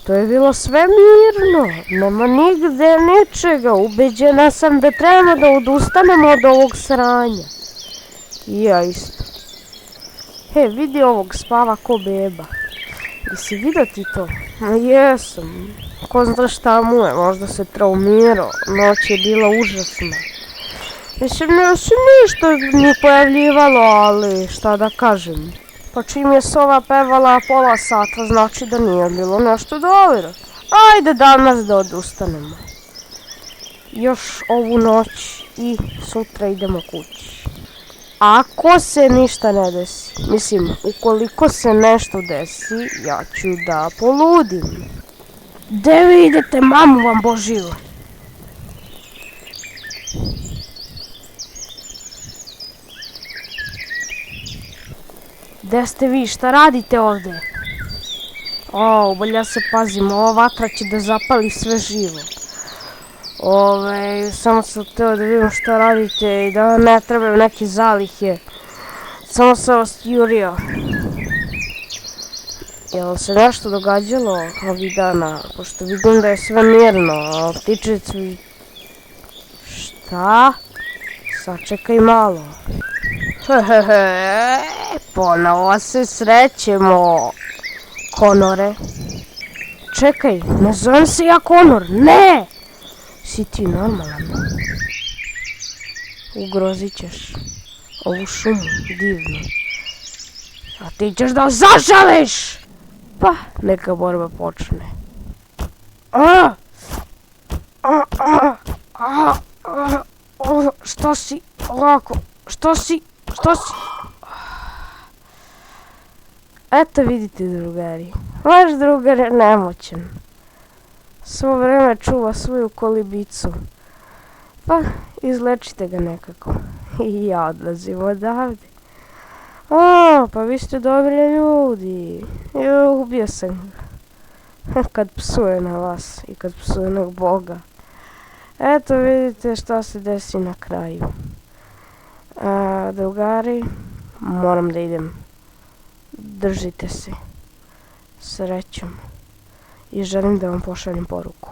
[SPEAKER 1] to je bilo sve mirno, nema nigde ničega, ubeđena sam da trebamo da odustanemo od ovog sranja. I ja isto. He, vidi ovog, spava ko beba. Jesi vidio ti to? Jesam, ko zna šta mu je, možda se traumirao, noć je bila užasna. Mislim, ne se ništa ni pojavljivalo, ali šta da kažem. Pa čim je sova pevala pola sata, znači da nije bilo nešto dobro. Ajde danas da odustanemo. Još ovu noć i sutra idemo kući. Ako se ništa ne desi, mislim, ukoliko se nešto desi, ja ću da poludim. Gde vi idete, mamu vam Božiju? Gde ste vi, šta radite ovdje? Bolje se pazimo, ova vatra će da zapali sve živo. Samo sam htio da vidim šta radite i da ne trebaju neke zalihe. Samo sam vas jurio. Jel se nešto događalo ovih dana? Pošto vidim da je sve mirno, a ptičice... Šta? Sačekaj malo. Ponovo se srećemo. Konore. Čekaj, ne zovem se ja Konor, ne! Si ti normalan? Ugrozit ćeš ovu šumu divnu. A ti ćeš da zažališ! Pa, neka borba počne. Što si? Ovako, što si? Eto vidite, drugari, vaš drugar je nemoćan. Svo vreme čuva svoju kolibicu. Pa, izlečite ga nekako. I ja odlazim odavde. Pa vi ste dobri ljudi. Ubio sam ga. Kad psuje na vas i kad psuje na Boga. Eto vidite šta se desi na kraju. Drugari, moram da idem. Držite se. Srećom. I želim da vam pošaljem poruku.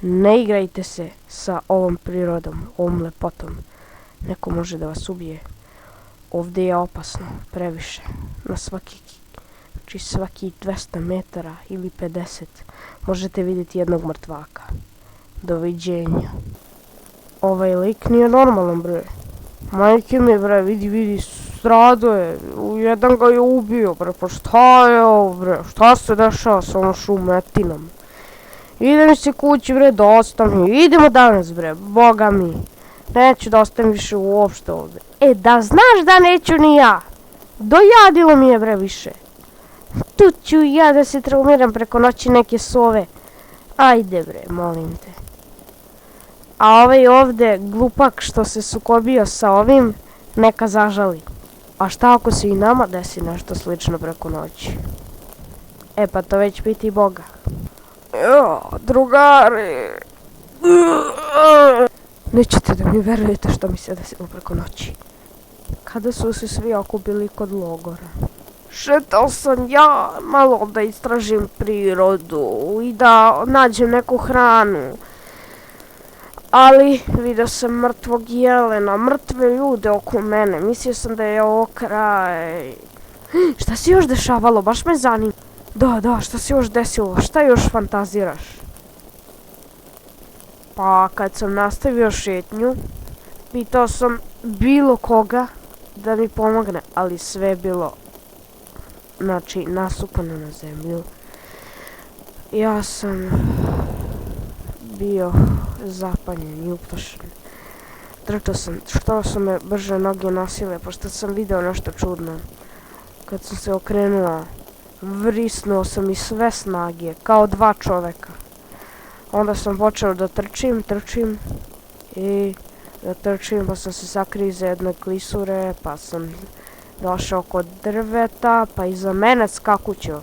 [SPEAKER 1] Ne igrajte se sa ovom prirodom, ovom lepotom. Neko može da vas ubije. Ovdje je opasno, previše. Na svaki 200 metara ili 50 možete vidjeti jednog mrtvaka. Doviđenja. Ovaj lik nije normalan, bre. Majke mi, bre, vidi, strado je. Jedan ga je ubio, bre, pa šta je ovo, bre, šta se dešava s ovom šumetinom? Idem se kući, bre, da ostavim, idemo danas, bre, boga mi. Neću da ostavim više uopšte ovdje. Da znaš da neću ni ja. Dojadilo mi je, bre, više. Tu ću ja da se traumiram preko noći neke sove. Ajde, bre, molim te. A ovaj ovdje glupak što se sukobio sa ovim, neka zažali. A šta ako se i nama desi nešto slično preko noći? Pa to već piti Boga. Drugari. Nećete da mi verujete što mi se desilo preko noći. Kada su se svi okupili kod logora. Šetao sam ja malo da istražim prirodu i da nađem neku hranu. Ali vidio sam mrtvog jelena, mrtve ljude oko mene. Mislio sam da je ovo kraj. Šta se još dešavalo? Baš me zanima. Da, šta se još desilo? Šta još fantaziraš? Pa kad sam nastavio šetnju, pitao sam bilo koga da mi pomogne, ali sve je bilo, znači, nasupano na zemlju. Ja sam bio zapanjen i uplašen. Trčao sam, što su me brže noge nosile, pošto sam video nešto čudno. Kad sam se okrenuo, vrisnuo sam i sve snage, kao dva čoveka. Onda sam počeo da trčim i da trčim, pa sam se sakrio iza jedne klisure, pa sam došao kod drveta, pa iza mene skakućo.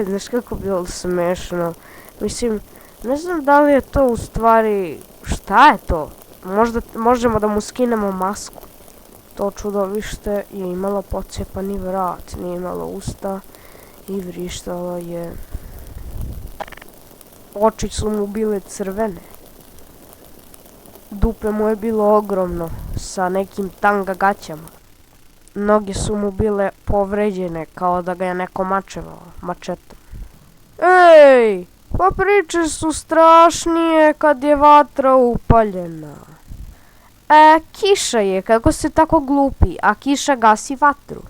[SPEAKER 1] Znaš kako bilo smešno. Mislim, ne znam da li je to u stvari, šta je to? Možda možemo da mu skinemo masku. To čudovište je imalo pocijepani vrat, nije imalo usta i vrištalo je. Oči su mu bile crvene. Dupe mu je bilo ogromno, sa nekim tanga gaćama. Noge su mu bile povređene, kao da ga je neko mačevao, mačetom. Ej, pa priče su strašnije kad je vatra upaljena. Kiša je, kako se tako glupi, a kiša gasi vatru.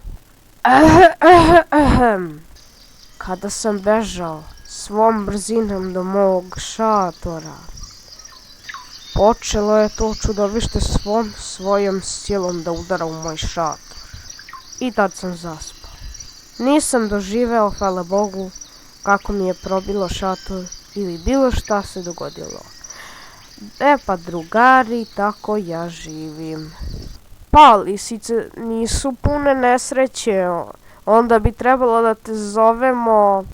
[SPEAKER 1] Kada sam bežao svom brzinom do mog šatora, počelo je to čudovište svojom silom da udara u moj šator. I tad sam zaspao. Nisam doživeo, hvala Bogu, kako mi je probilo šator ili bilo šta se dogodilo. Pa drugari, tako ja živim. Pa lisice nisu pune nesreće, onda bi trebalo da te zovemo.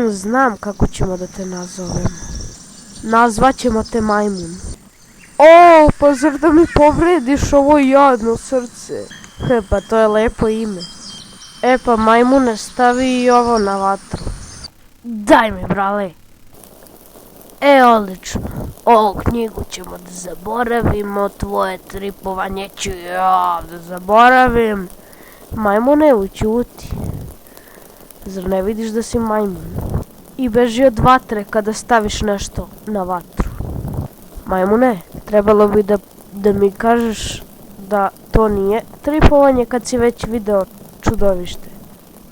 [SPEAKER 1] Znam kako ćemo da te nazovemo. Nazvaćemo te majmun. Pa zar da mi povrediš ovo jadno srce? Pa to je lepo ime. Pa majmune, stavi i ovo na vatru. Daj mi, brale. Odlično. Ovu knjigu ćemo da zaboravimo, tvoje tripovanje ću ja da zaboravim. Majmune, ućuti. Zar ne vidiš da si majmun? I beži od vatre kada staviš nešto na vatru. Majmune, trebalo bi da mi kažeš da to nije tripovanje kad si već video čudovište.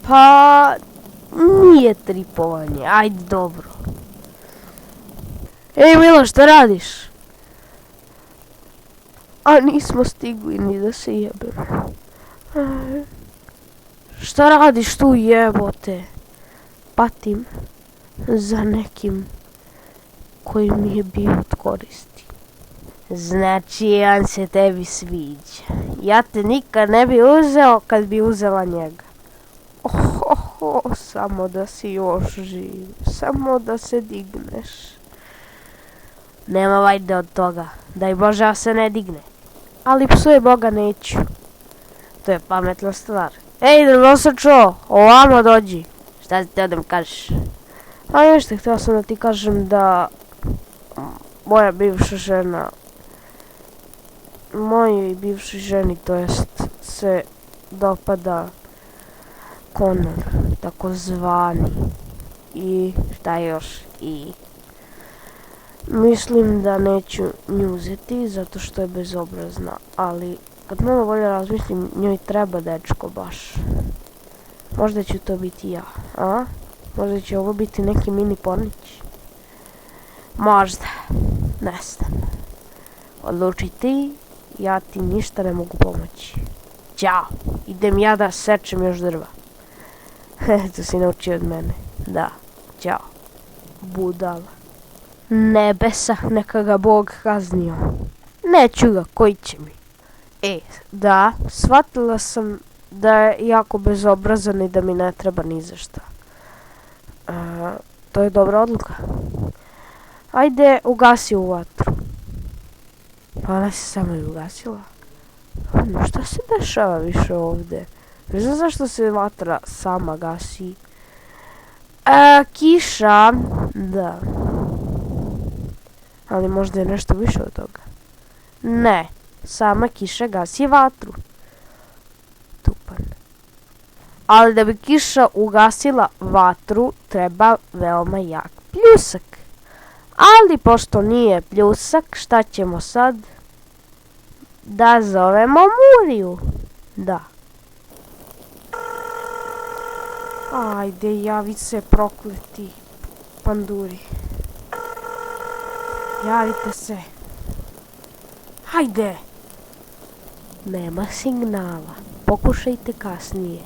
[SPEAKER 1] Pa, nije tripovanje, ajde dobro. Ej Milo, šta radiš? A nismo stigli ni da se jebemo. Šta radiš tu, jebote? Patim za nekim koji mi je bio od koristi. Znači, on se tebi sviđa. Ja te nikad ne bi uzeo kad bi uzela njega. Samo da si još živ. Samo da se digneš. Nema vajde od toga. Daj Bože, a se ne digne. Ali psuje Boga neću. To je pametna stvar. Ej, nosačo, ovamo dođi. Šta ti da mi kažeš? Pa nešto, htio sam da ti kažem da moja bivša žena, mojoj bivšoj ženi, to jest, se dopada Konor, takozvani. I šta još? I mislim da neću nju uzeti zato što je bezobrazna, ali kad malo bolje razmislim, njoj treba dečko baš. Možda će to biti ja, a? Možda će ovo biti neki mini pornić. Možda, ne znam. Odluči ti, ja ti ništa ne mogu pomoći. Ćao, idem ja da sečem još drva. To si naučio od mene. Da, ćao. Budala. Nebesa, neka ga Bog kaznio. Neću ga, koji će mi? Da, shvatila sam da je jako bezobrazan i da mi ne treba ni za šta. To je dobra odluka. Ajde, ugasi u vatru. Pa ona se samo i ugasila. Šta se dešava više ovdje? Ne znam zašto se vatra sama gasi. Kiša, da. Ali možda je nešto više od toga. Ne, sama kiša gasi vatru. Tupan. Ali da bi kiša ugasila vatru, treba veoma jak pljusak. Ali pošto nije pljusak, šta ćemo sad? Da zovemo Muriju. Da. Ajde, javi se, prokleti panduri. Javite se. Hajde! Nema signala. Pokušajte kasnije.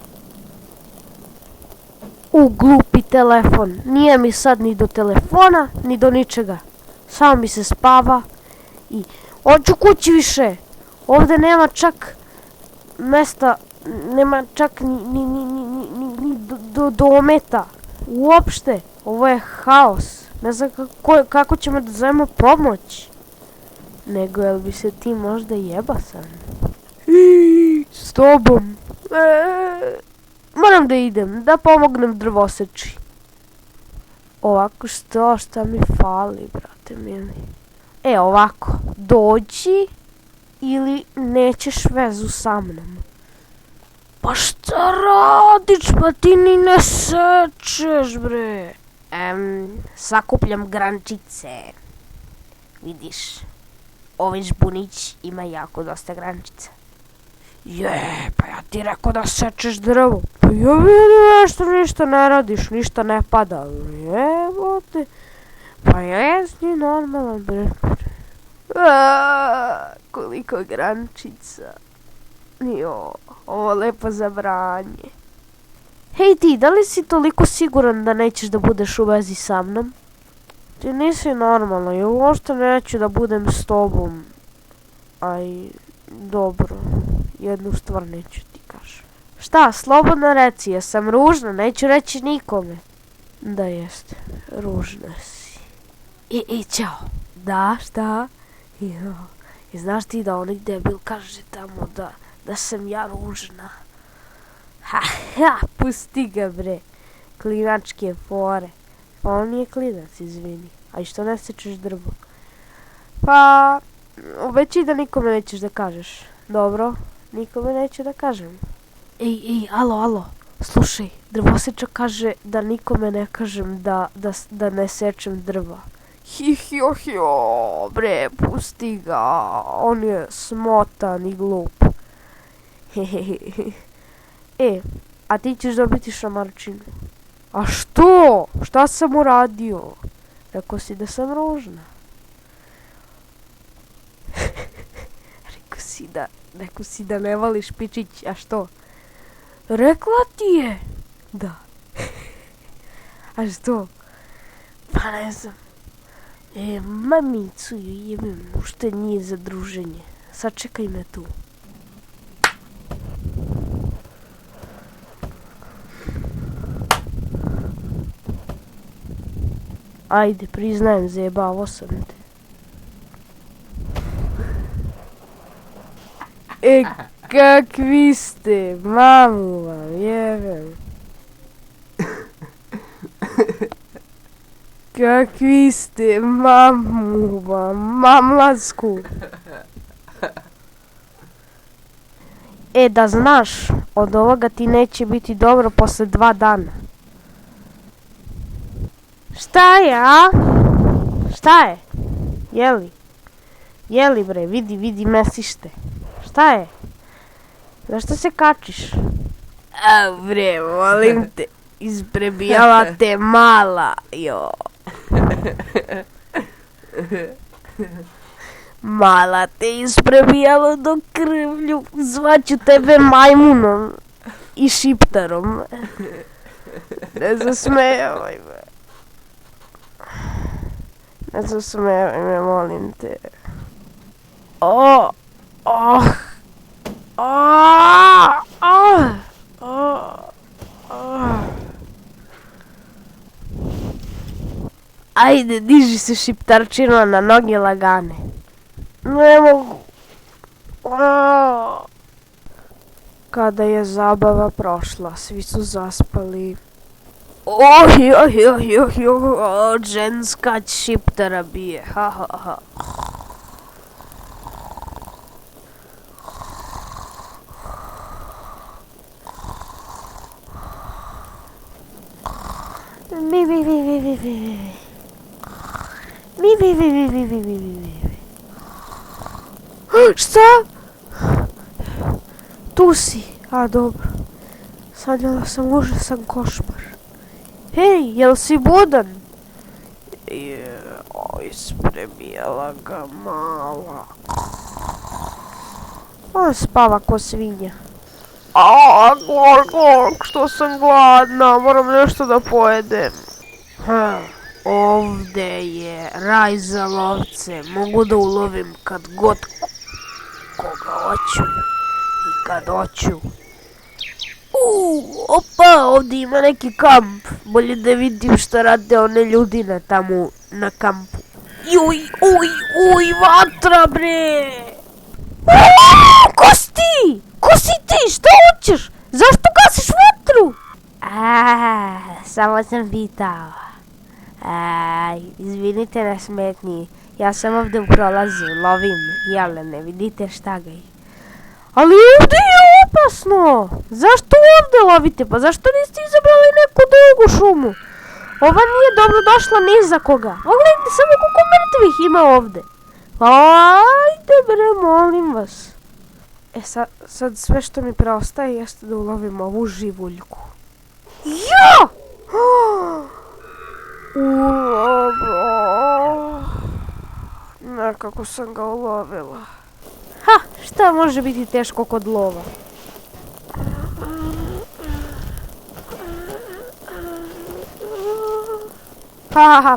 [SPEAKER 1] Glupi telefon. Nije mi sad ni do telefona, ni do ničega. Samo mi se spava i... Hoću kući više! Ovdje nema čak mesta, nema čak ni dometa. Uopšte, ovo je haos. Ne znam kako ćemo da zovemo pomoć. Nego, jel bi se ti možda jebasan? S tobom. Moram da idem, da pomognem drvoseči. Ovako šta mi fali, brate mili. Ovako, dođi ili nećeš vezu sa mnom. Pa šta radiš, pa ti ni ne sečeš, bre. Sakupljam grančice. Vidiš, ovaj žbunić ima jako dosta grančica. Pa ja ti rekao da sečeš drvo. Pa ja vidim ništa ne radiš, ništa ne pada. Jebote. Pa jesi normalan, bre. Koliko grančica. Ovo lepo zabranje. Hej ti, da li si toliko siguran da nećeš da budeš u vezi sa mnom? Ti nisi normalno, ja uopšte neću da budem s tobom. Aj, dobro, jednu stvar neću ti kažem. Šta, slobodno reci, jesam ružna, neću reći nikome. Da jeste, ružna si. Ćao. Da, šta? I znaš ti da onaj debil kaže tamo da sam ja ružna. Pusti ga, bre. Klinačke fore. Pa on nije klinac, izvini. A i što ne sečeš drvo? Pa, obećaj da nikome nećeš da kažeš. Dobro, nikome neću da kažem. Alo. Slušaj, drvoseča kaže da nikome ne kažem da ne sečem drva. Bre, pusti ga. On je smotan i glup. A ti ćeš dobiti šamarčinu. A što? Šta sam uradio? Rekao si da sam ružna. Rekao si da ne voliš pičić, a što? Rekla ti je. Da. A što? Pa ne znam. Mamicu jebim, ušte nije za druženje. Sačekaj me tu. Ajde, priznajem, zajebavo sam te. Kakvi ste, mamu vam, jebem. Kakvi ste, mamu vam, mamlasku. Da znaš, od ovoga ti neće biti dobro posle 2 dana. Šta je, a? Šta je? Jeli bre, vidi mesište. Šta je? Zašto se kačiš? Bre, molim te, isprebijala te mala, jo. Mala te isprebijala do krvlju, zvaću tebe majmunom i šiptarom. Ne zasmejavaj me. Ne zasmejavaj me, molim te. Ajde, diži se šiptarčino na noge lagane. Ne mogu. Kada je zabava prošla, svi su zaspali. Ženska šiptara bije, ha. Šta? Tu si. A, dobro. Sanjala sam užasan košmar. Hej, jel si budan? Ispremijela ga mala. On spava ko svinja. A, gol, što sam gladna, moram nešto da pojedem. Ovde je raj za lovce, mogu da ulovim kad god koga hoću i kad hoću. Opa, ovdje ima neki kamp, bolje da vidim šta rade one ljudine tamo na kampu. Uj, vatra bre! Ko si ti? Ko si ti? Šta hoćeš? Zašto gasiš vatru? Samo sam pitao. Izvinite na smetnji, ja sam ovdje u prolazu, lovim jelene, vidite šta ga je. Ali ovdje je opasno! Zašto ovdje lovite? Pa zašto niste izabrali neku drugu šumu? Ova nije dobro došla ni za koga. Pogledajte samo koliko mrtvih ima ovdje. Ajde bre, molim vas. Sad sve što mi preostaje jeste da ulovim ovu živuljku. Ja! Nekako sam ga ulovila. Šta može biti teško kod lova?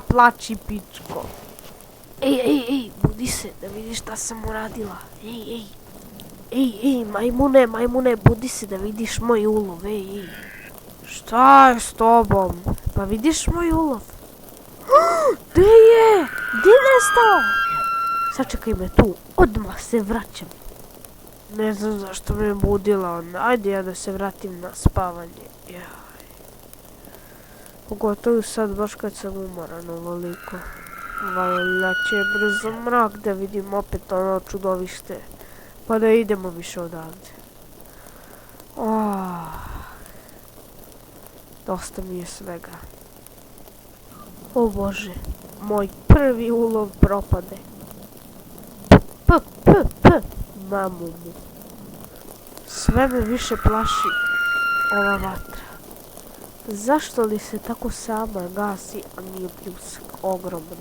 [SPEAKER 1] Plači pičko. Ej, budi se da vidiš šta sam uradila. Ej, majmune, budi se da vidiš moj ulov, ej. Šta je s tobom? Pa vidiš moj ulov? Gde je? Gde je nestao? Sačekaj me tu, odmah se vraćam. Ne znam zašto me je budila, ajde ja da se vratim na spavanje. Pogotovo sad baš kad sam umoran ovoliko. Valjda će brzo mrak da vidim opet ono čudovište. Pa da idemo više odavde. Dosta mi je svega. O Bože, moj prvi ulov propade. Mamu mu. Sve me više plaši ova vatra. Zašto li se tako sama gasi, a nije pljusak ogroman?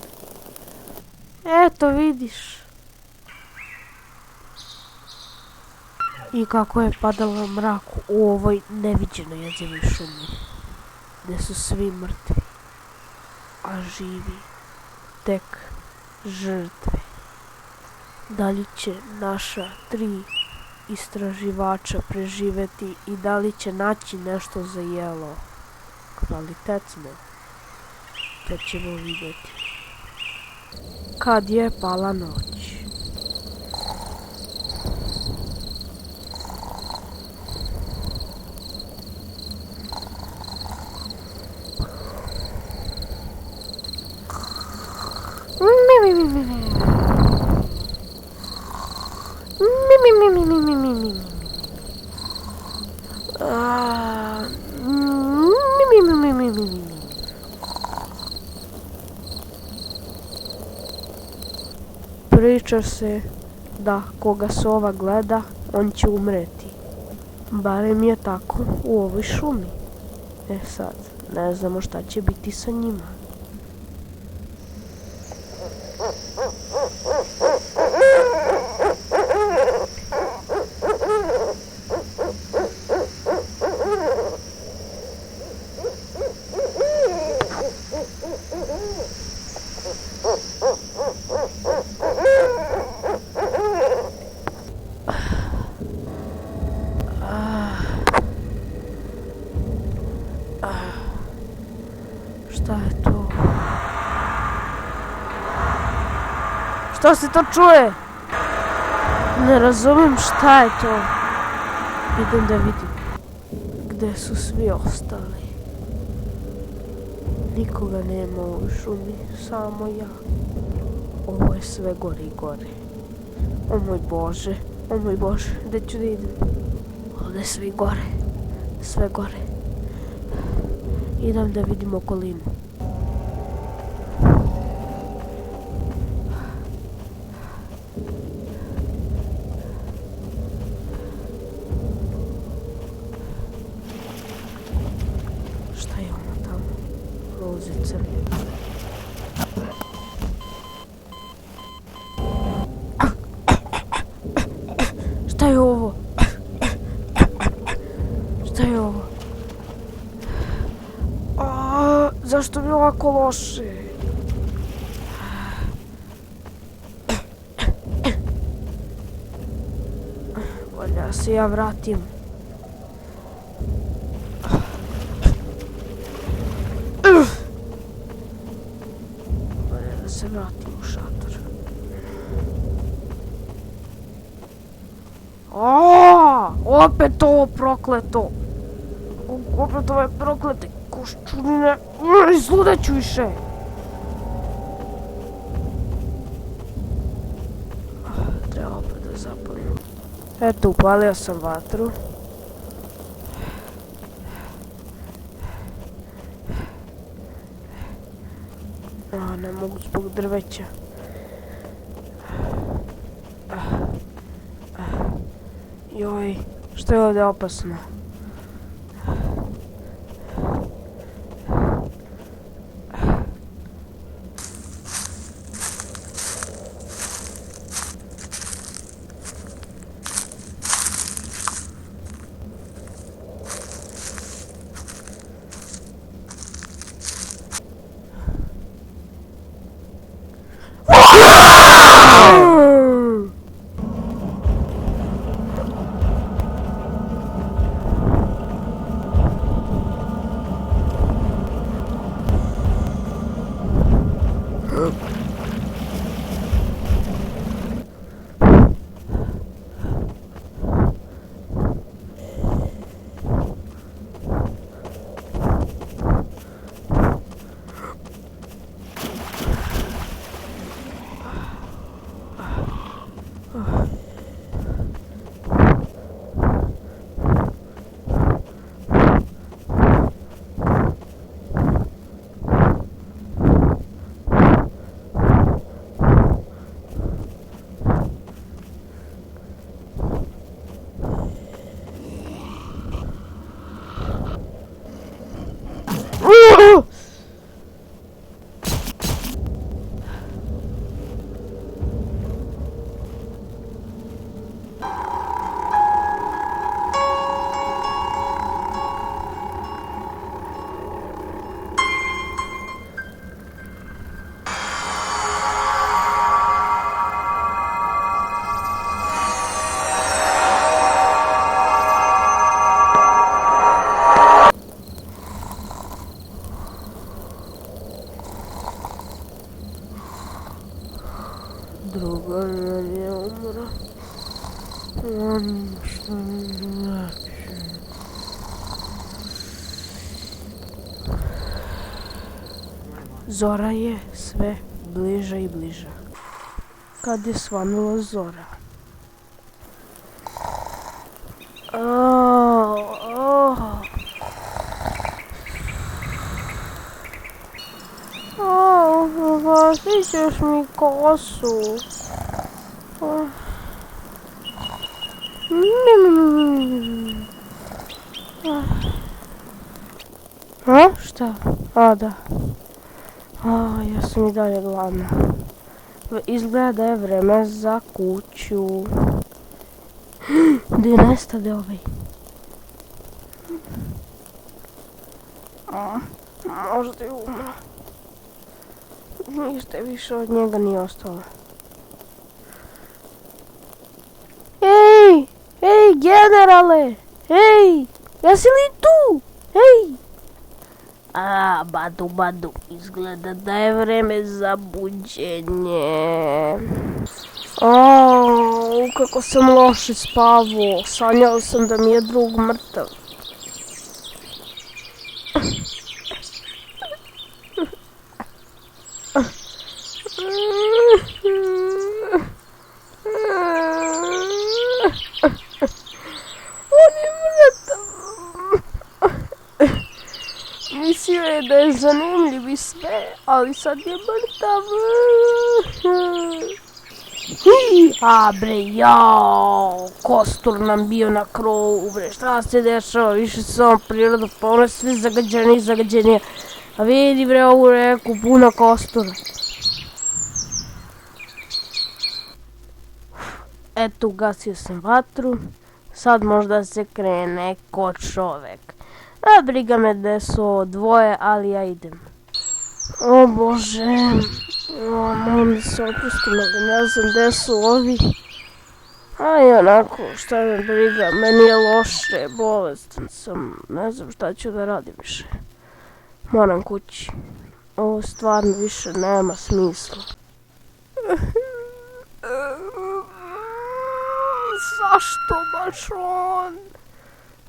[SPEAKER 1] Eto vidiš. I kako je padala mrak u ovoj neviđenoj jezivoj šumi, gdje su svi mrtvi, a živi tek žrtve. Da li će naša 3 istraživača preživeti i da li će naći nešto za jelo kvalitetno? To ćemo vidjeti kad je pala noć. Priča se da koga sova gleda, on će umreti. Barem je tako u ovoj šumi. Sad, ne znamo šta će biti sa njima. Šta je to? Što se to čuje? Ne razumem šta je to. Idem da vidim. Gde su svi ostali? Nikoga nema u ovoj šumi, samo ja. Ovo je sve gore i gore. O moj Bože, gde ću da idem? Ovdje svi gore, sve gore. Idem da vidim okolinu. Šta je ono tamo? Roze crne. Šta je je ovo? Šta je ovo? Zašto mi je ovako loše? Bolje se ja vratim. Bolje da se vratim u šator. Opet ovo prokleto. Opet ove proklete koščunine. Izludeću više. Treba opet da zapalim. Eto, upalio sam vatru. Ne mogu zbog drveća. Joj, što je ovdje opasno? Druga je umra. Zora je sve bliža i bliža. Kad je svanula zora. Stićeš mi kosu. Šta? Da. Ja sam i dalje gladna. Izgleda da je vreme za kuću. Gdje nestade ovaj? Možda je umro. Ništa više od njega nije ostalo. Hej, generale! Hej, jesi li tu? Hej! Badu, izgleda da je vreme za buđenje. Kako sam loše spavao. Sanjao sam da mi je drug mrtav. On je mrtav. Mislio je da je zanimljiv i sve, ali sad je mrtav. Kostur nam bio na krovu, bre, šta se dešava, više samo priroda, pa ono sve zagađenije. A vidi, bre, ovu reku, puna kostura. Eto, ugasio sam vatru. Sad možda se krene ko čovek. A briga me gde su ovo dvoje, ali ja idem. O Bože, molim da se opustim, ali ne znam gde su ovi. A i onako, šta me briga, meni je loše, bolestan sam, ne znam šta ću da radim više. Moram kući. Ovo stvarno više nema smisla. Zašto baš on?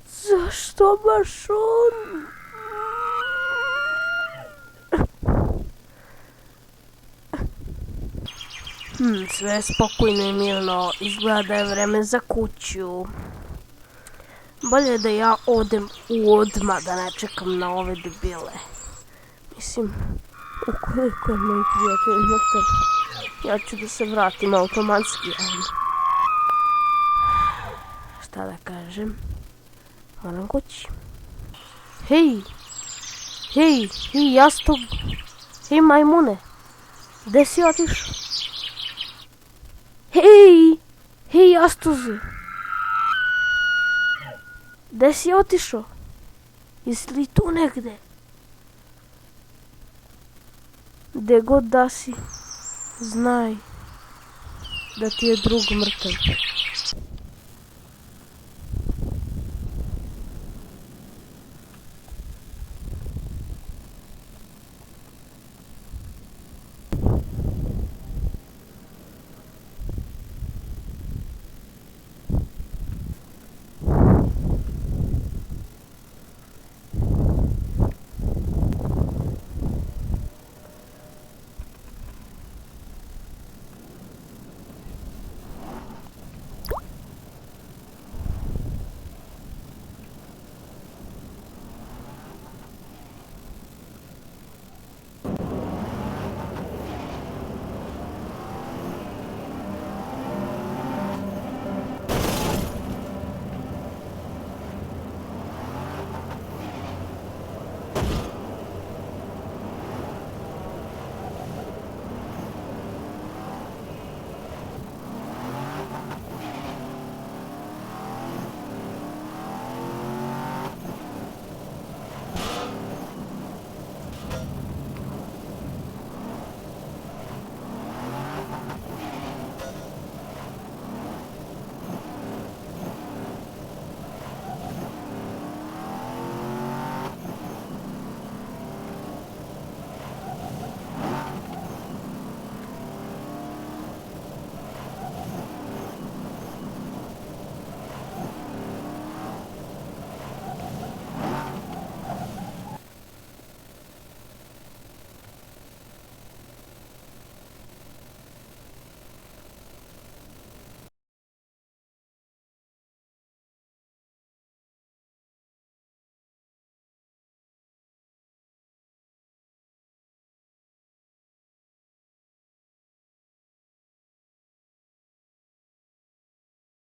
[SPEAKER 1] Zašto baš on? Sve je spokojno i mirno, izgleda da je vreme za kuću. Bolje da ja odem odmah, da ne čekam na ove debile. Mislim, ukoliko je moj prijatelj mrtav, ja ću da se vratim automatski, ali... Šta da kažem? Moram kući. Hej, jastog. Hej, majmune. Gde si otišao? Hej, jastoze. Gde si otišao? Jesi li tu negde? Gde god da si, znaj da ti je drug mrtav.